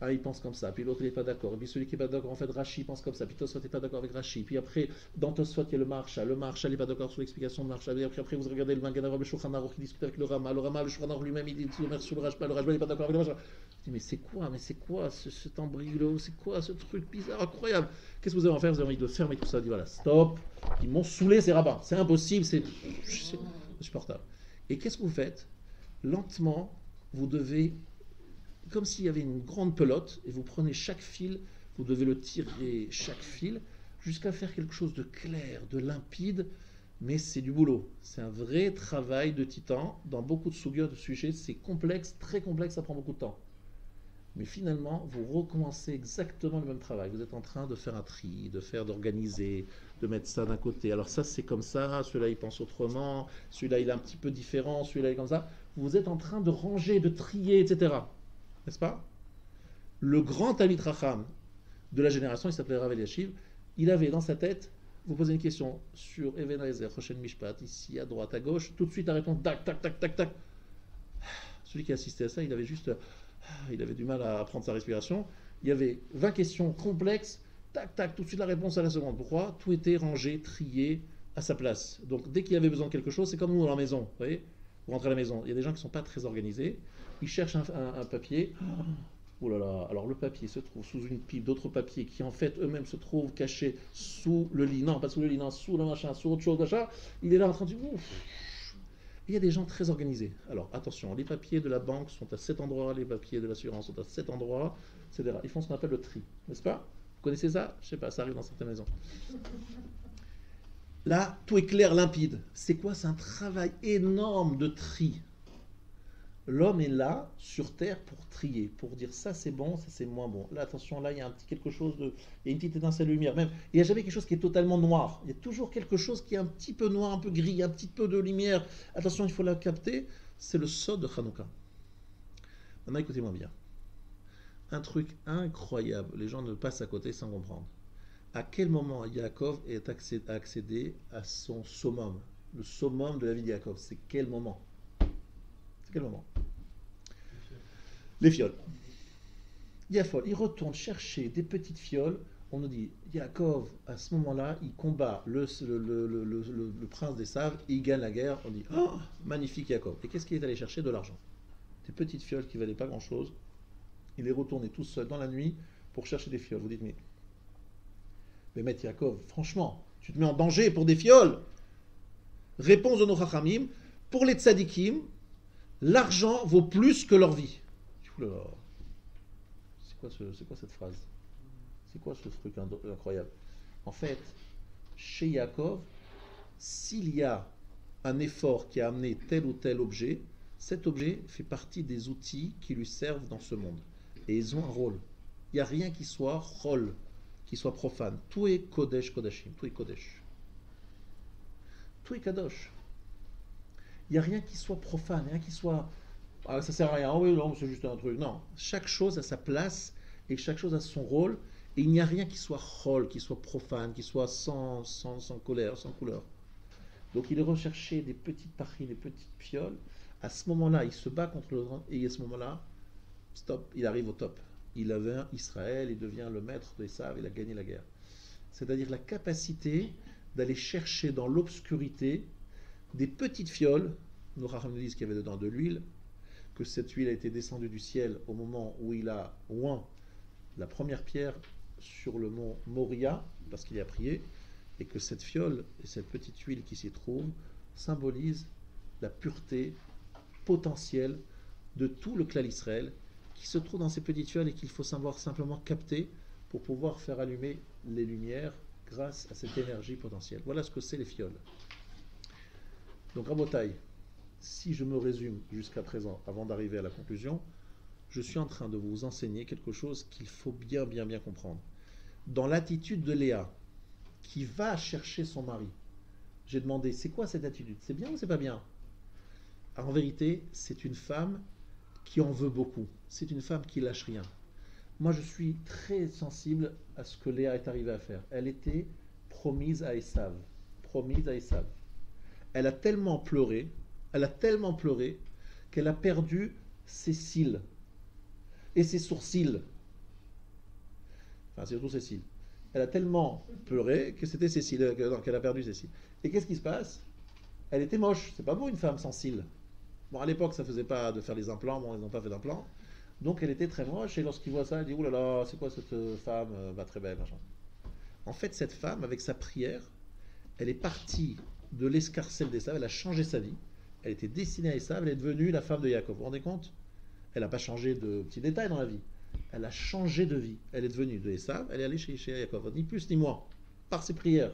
Un, il pense comme ça, puis l'autre il n'est pas d'accord, et puis celui qui n'est pas d'accord, en fait Rashi pense comme ça, puis Tosfot n'est pas d'accord avec Rashi, puis après dans Tosfot il y a le Maharsha n'est pas d'accord sur l'explication de Maharsha, et après vous regardez le Magen Avraham, le Shulchan Aruch qui discute avec le Rama, le Shulchan Aruch lui-même il dit sur le Rashba n'est pas d'accord avec le Rashba. Je dis mais c'est quoi cet embryo, c'est quoi ce truc bizarre, incroyable, qu'est-ce que vous avez à faire? Vous avez envie de fermer tout ça, de dire voilà, stop, ils m'ont saoulé ces rabbins, c'est impossible, c'est insupportable. Et qu'est-ce que vous faites? Lentement, vous devez, comme s'il y avait une grande pelote, et vous prenez chaque fil, vous devez le tirer chaque fil, jusqu'à faire quelque chose de clair, de limpide, mais c'est du boulot. C'est un vrai travail de titan. Dans beaucoup de sugya, de sujets, c'est complexe, très complexe, ça prend beaucoup de temps. Mais finalement, vous recommencez exactement le même travail. Vous êtes en train de faire un tri, d'organiser, de mettre ça d'un côté. Alors ça, c'est comme ça, celui-là, il pense autrement, celui-là, il est un petit peu différent, celui-là, il est comme ça. Vous êtes en train de ranger, de trier, etc. N'est-ce pas? Le grand Talmid Racham de la génération, il s'appelait Rav Eliashiv, il avait dans sa tête, vous posez une question sur Even Haezer, Choshen Mishpat, ici, à droite, à gauche, tout de suite la réponse, tac, tac, tac, tac, tac. Celui qui assistait à ça, il avait du mal à prendre sa respiration. Il y avait 20 questions complexes, tac, tac, tout de suite la réponse à la seconde. Pourquoi? Tout était rangé, trié à sa place. Donc dès qu'il y avait besoin de quelque chose, c'est comme nous dans la maison, vous voyez? Vous rentrez à la maison, il y a des gens qui ne sont pas très organisés, ils cherchent un papier. Oh là là, alors le papier se trouve sous une pile d'autres papiers qui en fait eux-mêmes se trouvent cachés sous le lit, non pas sous le lit, non, sous le machin, sous autre chose, machin. Il est là en train de dire ouf. Il y a des gens très organisés. Alors attention, les papiers de la banque sont à cet endroit, les papiers de l'assurance sont à cet endroit, etc. Ils font ce qu'on appelle le tri, n'est-ce pas? Vous connaissez ça? Je ne sais pas, ça arrive dans certaines maisons. Là, tout est clair, limpide. C'est quoi? C'est un travail énorme de tri. L'homme est là, sur terre, pour trier, pour dire ça c'est bon, ça c'est moins bon. Là, attention, là, il y a un petit quelque chose il y a une petite étincelle de lumière. Même, il n'y a jamais quelque chose qui est totalement noir. Il y a toujours quelque chose qui est un petit peu noir, un peu gris, un petit peu de lumière. Attention, il faut la capter. C'est le sod de Hanouka. Maintenant, écoutez-moi bien. Un truc incroyable. Les gens ne passent à côté sans comprendre. À quel moment Yaakov est accédé à son summum? Le summum de la vie de Yaakov, c'est quel moment? Quel moment? Les fioles. Il retourne chercher des petites fioles. On nous dit, Yaakov, à ce moment-là, il combat le prince des Saves, et il gagne la guerre. On dit, oh, magnifique Yaakov. Et qu'est-ce qu'il est allé chercher? De l'argent. Des petites fioles qui ne valaient pas grand-chose. Il est retourné tout seul dans la nuit pour chercher des fioles. Vous dites, mais maître Yaakov, franchement, tu te mets en danger pour des fioles. Réponse de nos Chachamim, pour les tzadikim, l'argent vaut plus que leur vie. C'est quoi cette phrase? C'est quoi ce truc incroyable? En fait, chez Yaakov, s'il y a un effort qui a amené tel ou tel objet, cet objet fait partie des outils qui lui servent dans ce monde. Et ils ont un rôle. Il n'y a rien qui soit rôle, qui soit profane. Tout est Kodesh Kodashim, tout est Kodesh. Tout est Kadosh. Il n'y a rien qui soit profane, rien qui soit... Ah, ça sert à rien, oui, non, c'est juste un truc. Non, chaque chose a sa place et chaque chose a son rôle. Et il n'y a rien qui soit chol, qui soit profane, qui soit sans colère, sans couleur. Donc il est recherché des petites parties, des petites fioles. À ce moment-là, il se bat contre le grand. Et à ce moment-là, stop, il arrive au top. Il avait Israël, il devient le maître des Saves, il a gagné la guerre. C'est-à-dire la capacité d'aller chercher dans l'obscurité des petites fioles nos Chachamim nous disent qu'il y avait dedans de l'huile, que cette huile a été descendue du ciel au moment où il a oint la première pierre sur le mont Moria, parce qu'il y a prié, et que cette fiole et cette petite huile qui s'y trouve symbolisent la pureté potentielle de tout le clan Israël qui se trouve dans ces petites fioles et qu'il faut savoir simplement capter pour pouvoir faire allumer les lumières grâce à cette énergie potentielle. Voilà ce que c'est les fioles. Donc Rabotai, si je me résume jusqu'à présent, avant d'arriver à la conclusion, je suis en train de vous enseigner quelque chose qu'il faut bien comprendre. Dans l'attitude de Léa, qui va chercher son mari, j'ai demandé, c'est quoi cette attitude? C'est bien ou c'est pas bien? En vérité, c'est une femme qui en veut beaucoup. C'est une femme qui lâche rien. Moi, je suis très sensible à ce que Léa est arrivée à faire. Elle était promise à Esav. Promise à Esav. Elle a tellement pleuré qu'elle a perdu ses cils et ses sourcils. Enfin, c'est surtout ses cils. Elle a tellement pleuré que c'était ses cils, qu'elle a perdu ses cils. Et qu'est-ce qui se passe? Elle était moche. C'est pas beau une femme sans cils. Bon, à l'époque, ça faisait pas de faire les implants. Bon, ils n'ont pas fait d'implants. Donc, elle était très moche. Et lorsqu'il voit ça, il dit, ouh là là, c'est quoi cette femme très belle, machin. En fait, cette femme, avec sa prière, elle est partie de l'escarcelle d'Esav. Elle a changé sa vie. Elle était destinée à Esav. Elle est devenue la femme de Yaakov. Vous vous rendez compte? Elle n'a pas changé de petits détails dans la vie. Elle a changé de vie. Elle est devenue de Esav. Elle est allée chez Yaakov. Ni plus ni moins. Par ses prières.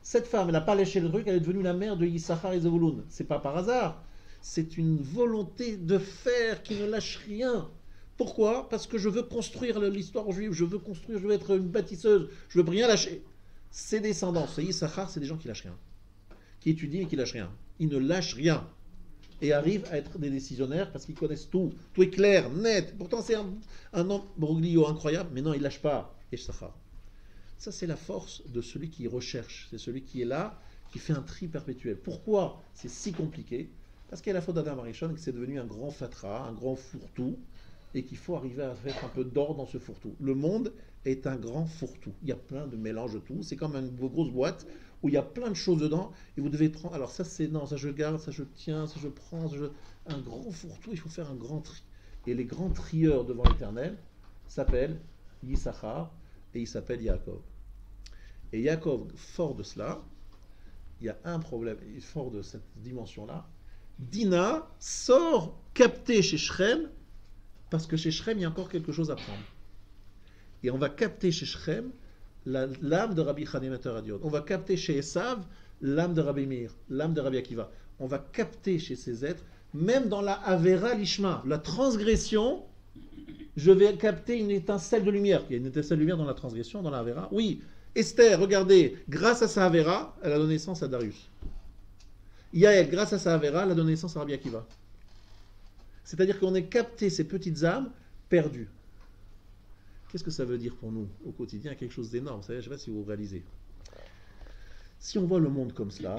Cette femme, elle n'a pas léché le truc. Elle est devenue la mère de Yissachar et Zevulun. C'est pas par hasard. C'est une volonté de faire qui ne lâche rien. Pourquoi? Parce que je veux construire l'histoire juive. Je veux être une bâtisseuse. Je veux rien lâcher. Ses descendants, c'est Yissachar, c'est des gens qui lâchent rien. Qui étudient et qui lâchent rien. Ils ne lâchent rien. Et arrivent à être des décisionnaires parce qu'ils connaissent tout. Tout est clair, net. Pourtant, c'est un homme broglio incroyable, mais non, il ne lâche pas. Yissachar. Ça, c'est la force de celui qui recherche. C'est celui qui est là, qui fait un tri perpétuel. Pourquoi c'est si compliqué? Parce qu'il y a la faute d'Adam Arishon, que c'est devenu un grand fatras, un grand fourre-tout, et qu'il faut arriver à faire un peu d'ordre dans ce fourre-tout. Le monde est un grand fourre-tout. Il y a plein de mélanges de tout. C'est comme une grosse boîte où il y a plein de choses dedans, et vous devez prendre. Alors ça, c'est non, ça je garde, ça je tiens, ça je prends, un grand fourre-tout. Il faut faire un grand tri. Et les grands trieurs devant l'Éternel s'appellent Yissachar et il s'appelle Yaakov. Et Yaakov, fort de cela, il y a un problème, fort de cette dimension-là. Dina sort capter chez Shrem, parce que chez Shrem, il y a encore quelque chose à prendre. Et on va capter chez Shrem l'âme de Rabbi Chaim Radion. On va capter chez Esav l'âme de Rabbi Meir, l'âme de Rabbi Akiva. On va capter chez ces êtres, même dans la Avera Lishma, la transgression, je vais capter une étincelle de lumière. Il y a une étincelle de lumière dans la transgression, dans la Avera. Oui, Esther, regardez, grâce à sa Avera, elle a donné naissance à Darius. Yael, grâce à sa Avera, elle a donné naissance à Rabbi Akiva. C'est-à-dire qu'on est capté ces petites âmes perdues. Qu'est-ce que ça veut dire pour nous au quotidien? Quelque chose d'énorme. Je ne sais pas si vous réalisez. Si on voit le monde comme cela,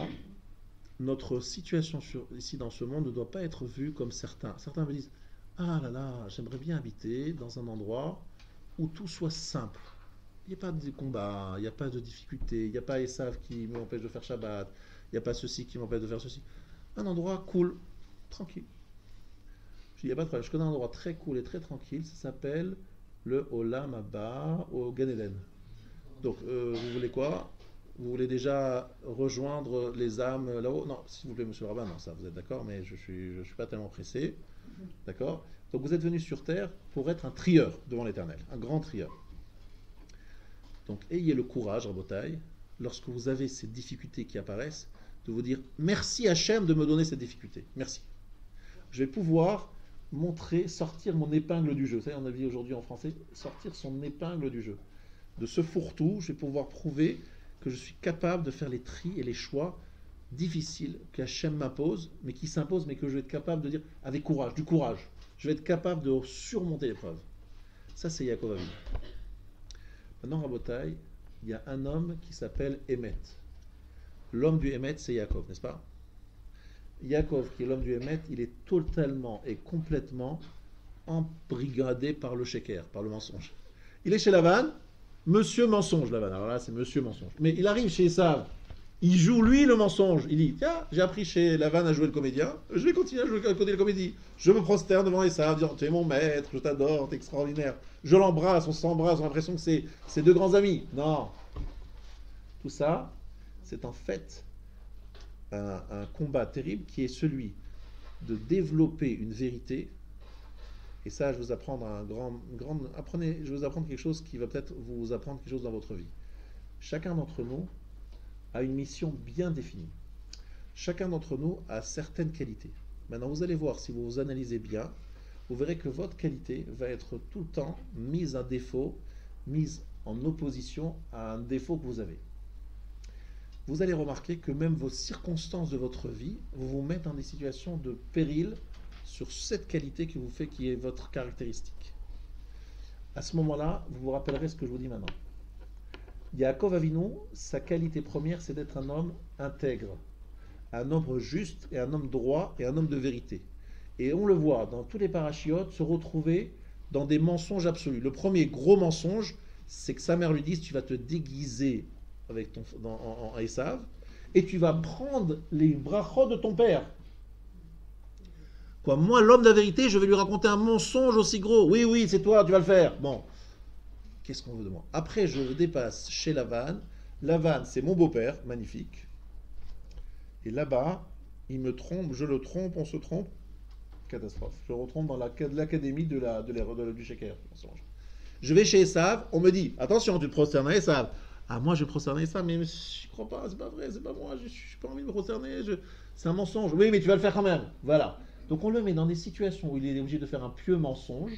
notre situation ici dans ce monde ne doit pas être vue comme certains. Certains me disent, ah là là, j'aimerais bien habiter dans un endroit où tout soit simple. Il n'y a pas de combat, il n'y a pas de difficulté, il n'y a pas Esav qui m'empêche de faire Shabbat, il n'y a pas ceci qui m'empêche de faire ceci. Un endroit cool, tranquille. Il n'y a pas de problème. Je connais un endroit très cool et très tranquille, ça s'appelle le Olam Haba au Gan Eden. Donc, vous voulez quoi? Vous voulez déjà rejoindre les âmes là-haut? Non, s'il vous plaît, monsieur le rabbin, non, ça, vous êtes d'accord, mais je suis pas tellement pressé. D'accord? Donc, vous êtes venu sur terre pour être un trieur devant l'Éternel, un grand trieur. Donc, ayez le courage, Rabotai, lorsque vous avez ces difficultés qui apparaissent, de vous dire merci Hachem de me donner cette difficulté. Merci. Je vais pouvoir sortir mon épingle du jeu. Vous savez, on a dit aujourd'hui en français, sortir son épingle du jeu. De ce fourre-tout, je vais pouvoir prouver que je suis capable de faire les tris et les choix difficiles qu'Hachem m'impose, mais qui s'imposent, mais que je vais être capable de dire avec courage, du courage. Je vais être capable de surmonter l'épreuve. Ça, c'est Yaakov Avinu. Maintenant, Rabotai, il y a un homme qui s'appelle Emet. L'homme du Emet, c'est Yaakov, n'est-ce pas? Yaakov, qui est l'homme du Emet, il est totalement et complètement embrigadé par le sheker, par le mensonge. Il est chez Lavan, monsieur mensonge, Lavan. Alors là, c'est monsieur mensonge. Mais il arrive chez Esav, Il joue lui le mensonge. Il dit, tiens, j'ai appris chez Lavan à jouer le comédien, je vais continuer à jouer à côté de la comédie. Je me prosterne devant Esav, disant, tu es mon maître, je t'adore, t'es extraordinaire. Je l'embrasse, on s'embrasse, on a l'impression que c'est deux grands amis. Non. Tout ça, c'est en fait un combat terrible qui est celui de développer une vérité. Et ça, je vais vous apprendre je vais vous apprendre quelque chose qui va peut-être vous apprendre quelque chose dans votre vie. Chacun d'entre nous a une mission bien définie. Chacun d'entre nous a certaines qualités. Maintenant, vous allez voir, si vous vous analysez bien, vous verrez que votre qualité va être tout le temps mise à défaut, mise en opposition à un défaut que vous avez. Vous allez remarquer que même vos circonstances de votre vie vous mettent dans des situations de péril sur cette qualité qui vous fait, qui est votre caractéristique. À ce moment-là, vous vous rappellerez ce que je vous dis maintenant. Yaakov Avinu, sa qualité première, c'est d'être un homme intègre, un homme juste et un homme droit et un homme de vérité. Et on le voit dans tous les parachiotes se retrouver dans des mensonges absolus. Le premier gros mensonge, c'est que sa mère lui dise, tu vas te déguiser avec en Esav et tu vas prendre les brachot de ton père. Quoi, moi, l'homme de la vérité, je vais lui raconter un mensonge aussi gros. Oui, oui, c'est toi, tu vas le faire. Bon. Qu'est-ce qu'on veut de moi? Après, je le dépasse chez Lavan. Lavan, c'est mon beau-père, magnifique. Et là-bas, il me trompe, je le trompe, on se trompe. Catastrophe. Je le retrompe dans l'académie du Sheker. Je vais chez Esav, on me dit, attention, tu te prosternes à Esav. Ah, moi, je vais prosterner ça, mais je ne crois pas, c'est pas vrai, c'est pas moi, je n'ai pas envie de me prosterner, c'est un mensonge. Oui, mais tu vas le faire quand même. Voilà. Donc, on le met dans des situations où il est obligé de faire un pieux mensonge,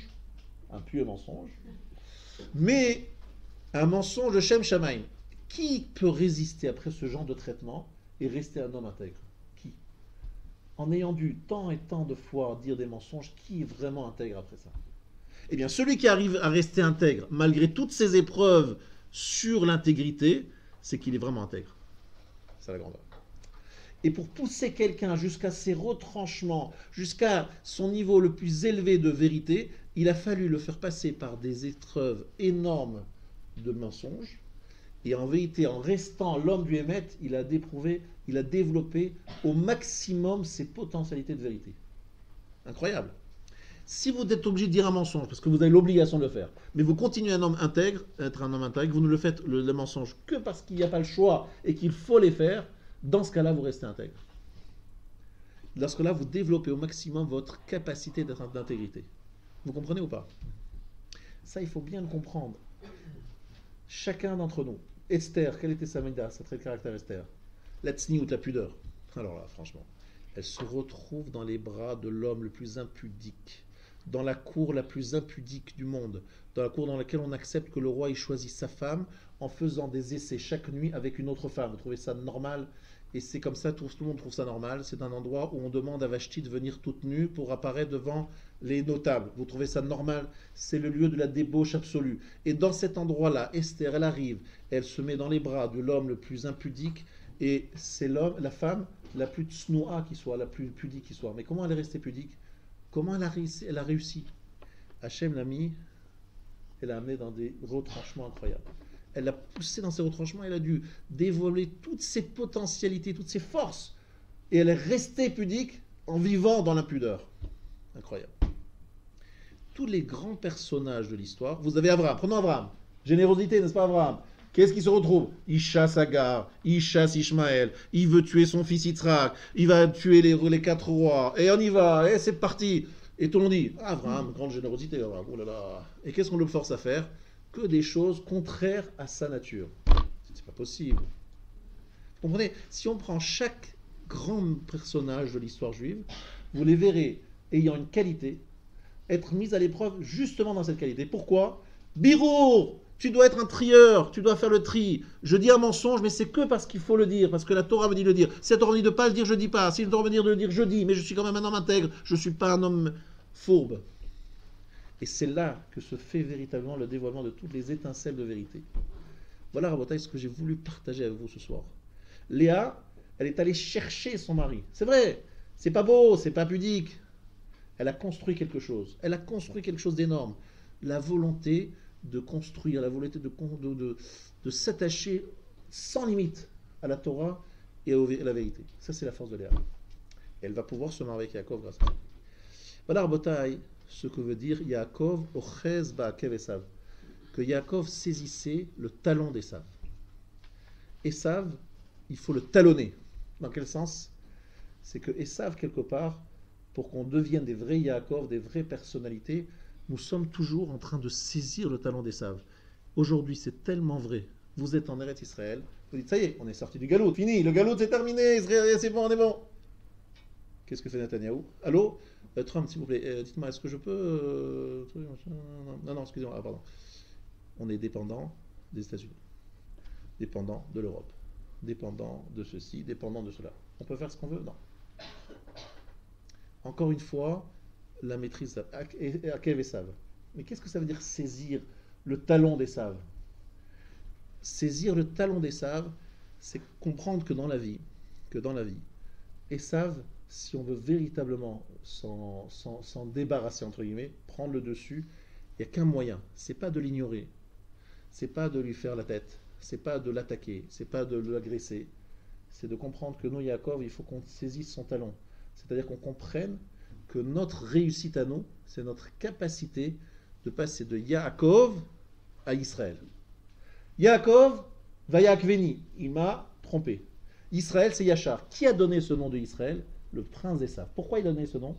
mais un mensonge de Shem Shamaim. Qui peut résister après ce genre de traitement et rester un homme intègre? Qui? En ayant dû tant et tant de fois dire des mensonges, qui est vraiment intègre après ça? Eh bien, celui qui arrive à rester intègre, malgré toutes ces épreuves sur l'intégrité, c'est qu'il est vraiment intègre. C'est la grandeur. Et pour pousser quelqu'un jusqu'à ses retranchements, jusqu'à son niveau le plus élevé de vérité, il a fallu le faire passer par des épreuves énormes de mensonges. Et en vérité, en restant l'homme du Hémet, il a développé au maximum ses potentialités de vérité. Incroyable. Si vous êtes obligé de dire un mensonge, parce que vous avez l'obligation de le faire, mais vous continuez être un homme intègre, vous ne le faites le mensonge que parce qu'il n'y a pas le choix et qu'il faut les faire, dans ce cas-là, vous restez intègre. Lorsque là, vous développez au maximum votre capacité d'intégrité. Vous comprenez ou pas? Ça, il faut bien le comprendre. Chacun d'entre nous. Esther, quelle était sa méda, sa trait de caractère Esther? La tsniout, la pudeur. Alors là, franchement, elle se retrouve dans les bras de l'homme le plus impudique, dans la cour la plus impudique du monde, dans la cour dans laquelle on accepte que le roi y choisisse sa femme en faisant des essais chaque nuit avec une autre femme. Vous trouvez ça normal? Et c'est comme ça, tout le monde trouve ça normal. C'est un endroit où on demande à Vashti de venir toute nue pour apparaître devant les notables. Vous trouvez ça normal? C'est le lieu de la débauche absolue. Et dans cet endroit-là, Esther, elle arrive, elle se met dans les bras de l'homme le plus impudique, et c'est la femme la plus tsnoua qui soit, la plus pudique qui soit. Mais comment elle est restée pudique? Comment elle a réussi? Hachem l'a mis, elle l'a amené dans des retranchements incroyables. Elle l'a poussé dans ses retranchements, elle a dû dévoiler toutes ses potentialités, toutes ses forces. Et elle est restée pudique en vivant dans l'impudeur. Incroyable. Tous les grands personnages de l'histoire, vous avez Abraham, prenons Abraham. Générosité, n'est-ce pas Abraham? Qu'est-ce qui se retrouve? Il chasse Agar, il chasse Ishmaël, il veut tuer son fils Yitzhak, il va tuer les 4 rois, et on y va, et c'est parti. Et tout le monde dit, Abraham, grande générosité, Abraham, oh là là. Et qu'est-ce qu'on le force à faire? Que des choses contraires à sa nature. C'est pas possible. Vous comprenez? Si on prend chaque grand personnage de l'histoire juive, vous les verrez ayant une qualité, être mis à l'épreuve justement dans cette qualité. Pourquoi? Birour! Tu dois être un trieur, tu dois faire le tri. Je dis un mensonge, mais c'est que parce qu'il faut le dire, parce que la Torah me dit de le dire. Si la Torah me dit de ne pas le dire, je ne dis pas. Si la Torah me dit de le dire, je dis. Mais je suis quand même un homme intègre, je ne suis pas un homme fourbe. Et c'est là que se fait véritablement le dévoilement de toutes les étincelles de vérité. Voilà, Rabotai, ce que j'ai voulu partager avec vous ce soir. Léa, elle est allée chercher son mari. C'est vrai, c'est pas beau, c'est pas pudique. Elle a construit quelque chose. Elle a construit quelque chose d'énorme. La volonté de construire, la volonté de s'attacher sans limite à la Torah, et à la vérité. Ça, c'est la force de Léa. Elle va pouvoir se marier avec Yaakov grâce à ça. Voilà, Rabotai, ce que veut dire Yaakov, Ochez Ba'akev Esav. Que Yaakov saisissait le talon d'Esav. Esav, il faut le talonner. Dans quel sens? C'est que Esav, quelque part, pour qu'on devienne des vrais Yaakov, des vraies personnalités, nous sommes toujours en train de saisir le talon d'Esav. Aujourd'hui, c'est tellement vrai. Vous êtes en Eretz Israël, vous dites, ça y est, on est sorti du galout, fini, le galout c'est terminé, Israël, c'est bon, on est bon. Qu'est-ce que fait Netanyahou? Allô Trump, s'il vous plaît, dites-moi, est-ce que je peux... Non, excusez-moi, pardon. On est dépendant des États-Unis, dépendant de l'Europe, dépendant de ceci, dépendant de cela. On peut faire ce qu'on veut? Non. Encore une fois, la maîtrise Akev Esav. Mais qu'est-ce que ça veut dire saisir le talon d'Esav? Saisir le talon d'Esav, c'est comprendre que dans la vie, Esav, si on veut véritablement s'en débarrasser, entre guillemets, prendre le dessus, il n'y a qu'un moyen. C'est pas de l'ignorer, c'est pas de lui faire la tête, c'est pas de l'attaquer, c'est pas de l'agresser, c'est de comprendre que nous, Yaakov, il faut qu'on saisisse son talon. C'est-à-dire qu'on comprenne que notre réussite à nous, c'est notre capacité de passer de Yaakov à Israël. Yaakov va Yaakveni, il m'a trompé. Israël, c'est Yachar. Qui a donné ce nom de Israël? Le prince d'Esav. Pourquoi il a donné ce nom?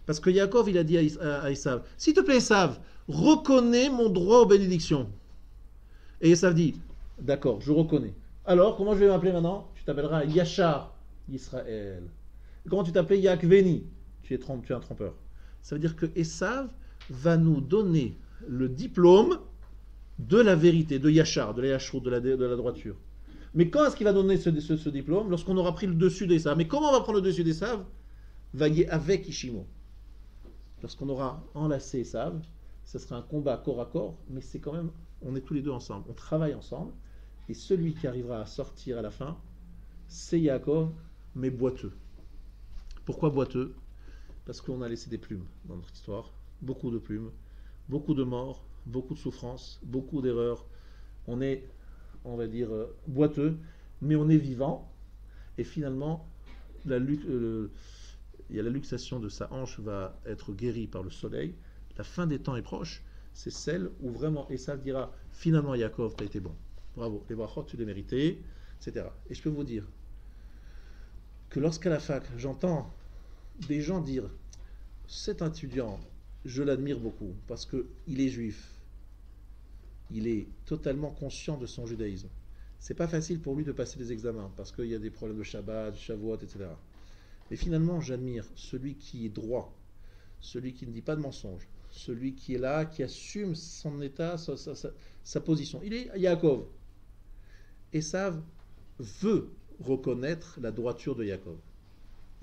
Parce que Yaakov, il a dit à Esav, s'il te plaît Esav, reconnais mon droit aux bénédictions. Et Esav dit, d'accord, je reconnais. Alors, comment je vais m'appeler maintenant? Tu t'appelleras Yachar Israël. Comment tu t'appelais? Yaakveni. Tu es un trompeur. Ça veut dire que Esav va nous donner le diplôme de la vérité, de Yachar, de la Yachrout, de la droiture. Mais quand est-ce qu'il va donner ce diplôme? Lorsqu'on aura pris le dessus d'Esav. Mais comment on va prendre le dessus d'Esav? Vaillez avec Ishimo. Lorsqu'on aura enlacé Esav, ce sera un combat corps à corps, mais c'est quand même, on est tous les deux ensemble, on travaille ensemble, et celui qui arrivera à sortir à la fin, c'est Yaakov, mais boiteux. Pourquoi boiteux? Parce qu'on a laissé des plumes dans notre histoire, beaucoup de plumes, beaucoup de morts, beaucoup de souffrances, beaucoup d'erreurs. On est, on va dire, boiteux, mais on est vivant, et finalement, il y a la luxation de sa hanche va être guérie par le soleil. La fin des temps est proche. C'est celle où vraiment Esav dira finalement Yaakov, tu as été bon. Bravo, les brachot, tu les méritais, etc. Et je peux vous dire que lorsqu'à la fac, j'entends des gens dire cet étudiant, je l'admire beaucoup parce qu'il est juif. Il est totalement conscient de son judaïsme. C'est pas facile pour lui de passer les examens parce qu'il y a des problèmes de Shabbat, Shavuot, etc. Mais finalement, j'admire celui qui est droit, celui qui ne dit pas de mensonge, celui qui est là, qui assume son état, sa position. Il est Yaakov. Esav veut reconnaître la droiture de Yaakov.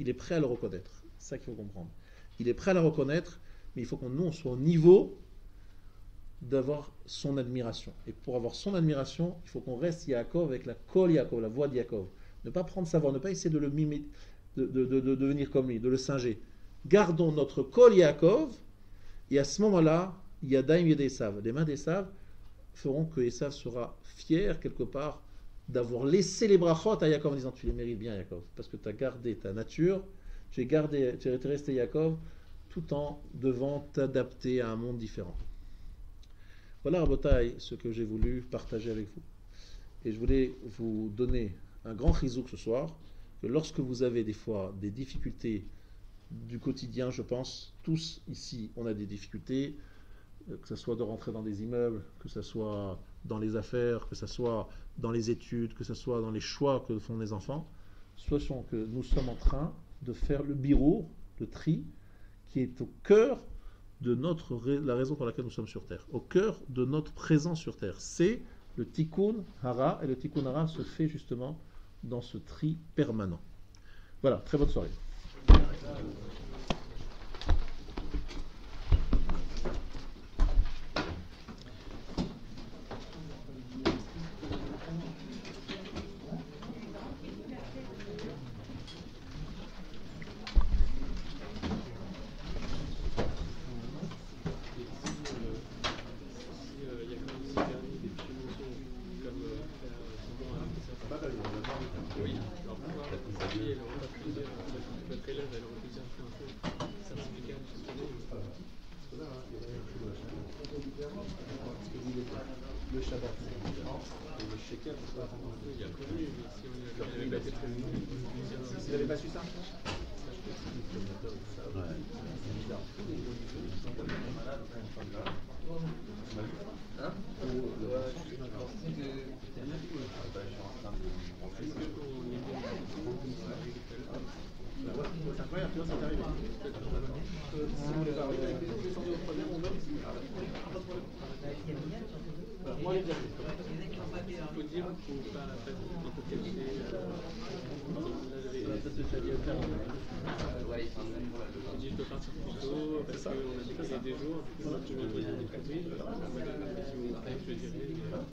Il est prêt à le reconnaître. C'est ça qu'il faut comprendre. Il est prêt à la reconnaître, mais il faut qu'on nous soit au niveau d'avoir son admiration. Et pour avoir son admiration, il faut qu'on reste Yaakov avec la kol Yaakov, la voix de Yaakov. Ne pas prendre sa voix, ne pas essayer de le mimer, de devenir comme lui, de le singer. Gardons notre kol Yaakov, et à ce moment-là, Yadaim Yed Esav. Les mains d'Esav feront que Esav sera fier quelque part d'avoir laissé les brachot à Yaakov en disant tu les mérites bien Yaakov, parce que tu as gardé ta nature, tu es resté Yaakov, tout en devant t'adapter à un monde différent. Voilà Rabotai, ce que j'ai voulu partager avec vous. Et je voulais vous donner un grand chizouk ce soir, que lorsque vous avez des fois des difficultés du quotidien, je pense, tous ici, on a des difficultés, que ce soit de rentrer dans des immeubles, que ce soit dans les affaires, que ce soit dans les études, que ce soit dans les choix que font les enfants, sachant que nous sommes en train de faire le birour, le tri, qui est au cœur de la raison pour laquelle nous sommes sur Terre, au cœur de notre présence sur Terre. C'est le tikkun hara, et le tikkun hara se fait justement dans ce tri permanent. Voilà, très bonne soirée. Oui, alors pourquoi elle aurait pas pu dire, votre élève, elle aurait pu dire un peu certificat de cette année. Le Shabbat, c'est différent. Et le Shekel, c'est pas vraiment. Il y a connu, mais si on avait pas été prévenu, Vous n'avez pas su ça? Ouais. Hein? C'est incroyable, tu vois, ça t'arrive. Si vous voulez arriver avec les autres, descendez au premier, on donne. Moi, il faut dire qu'il ne faut pas un peu cacher. Ça se fait bien faire. Je dis je peux partir plus tôt parce qu'on a décalé des jours. Je me pose des prévues. Je dirais.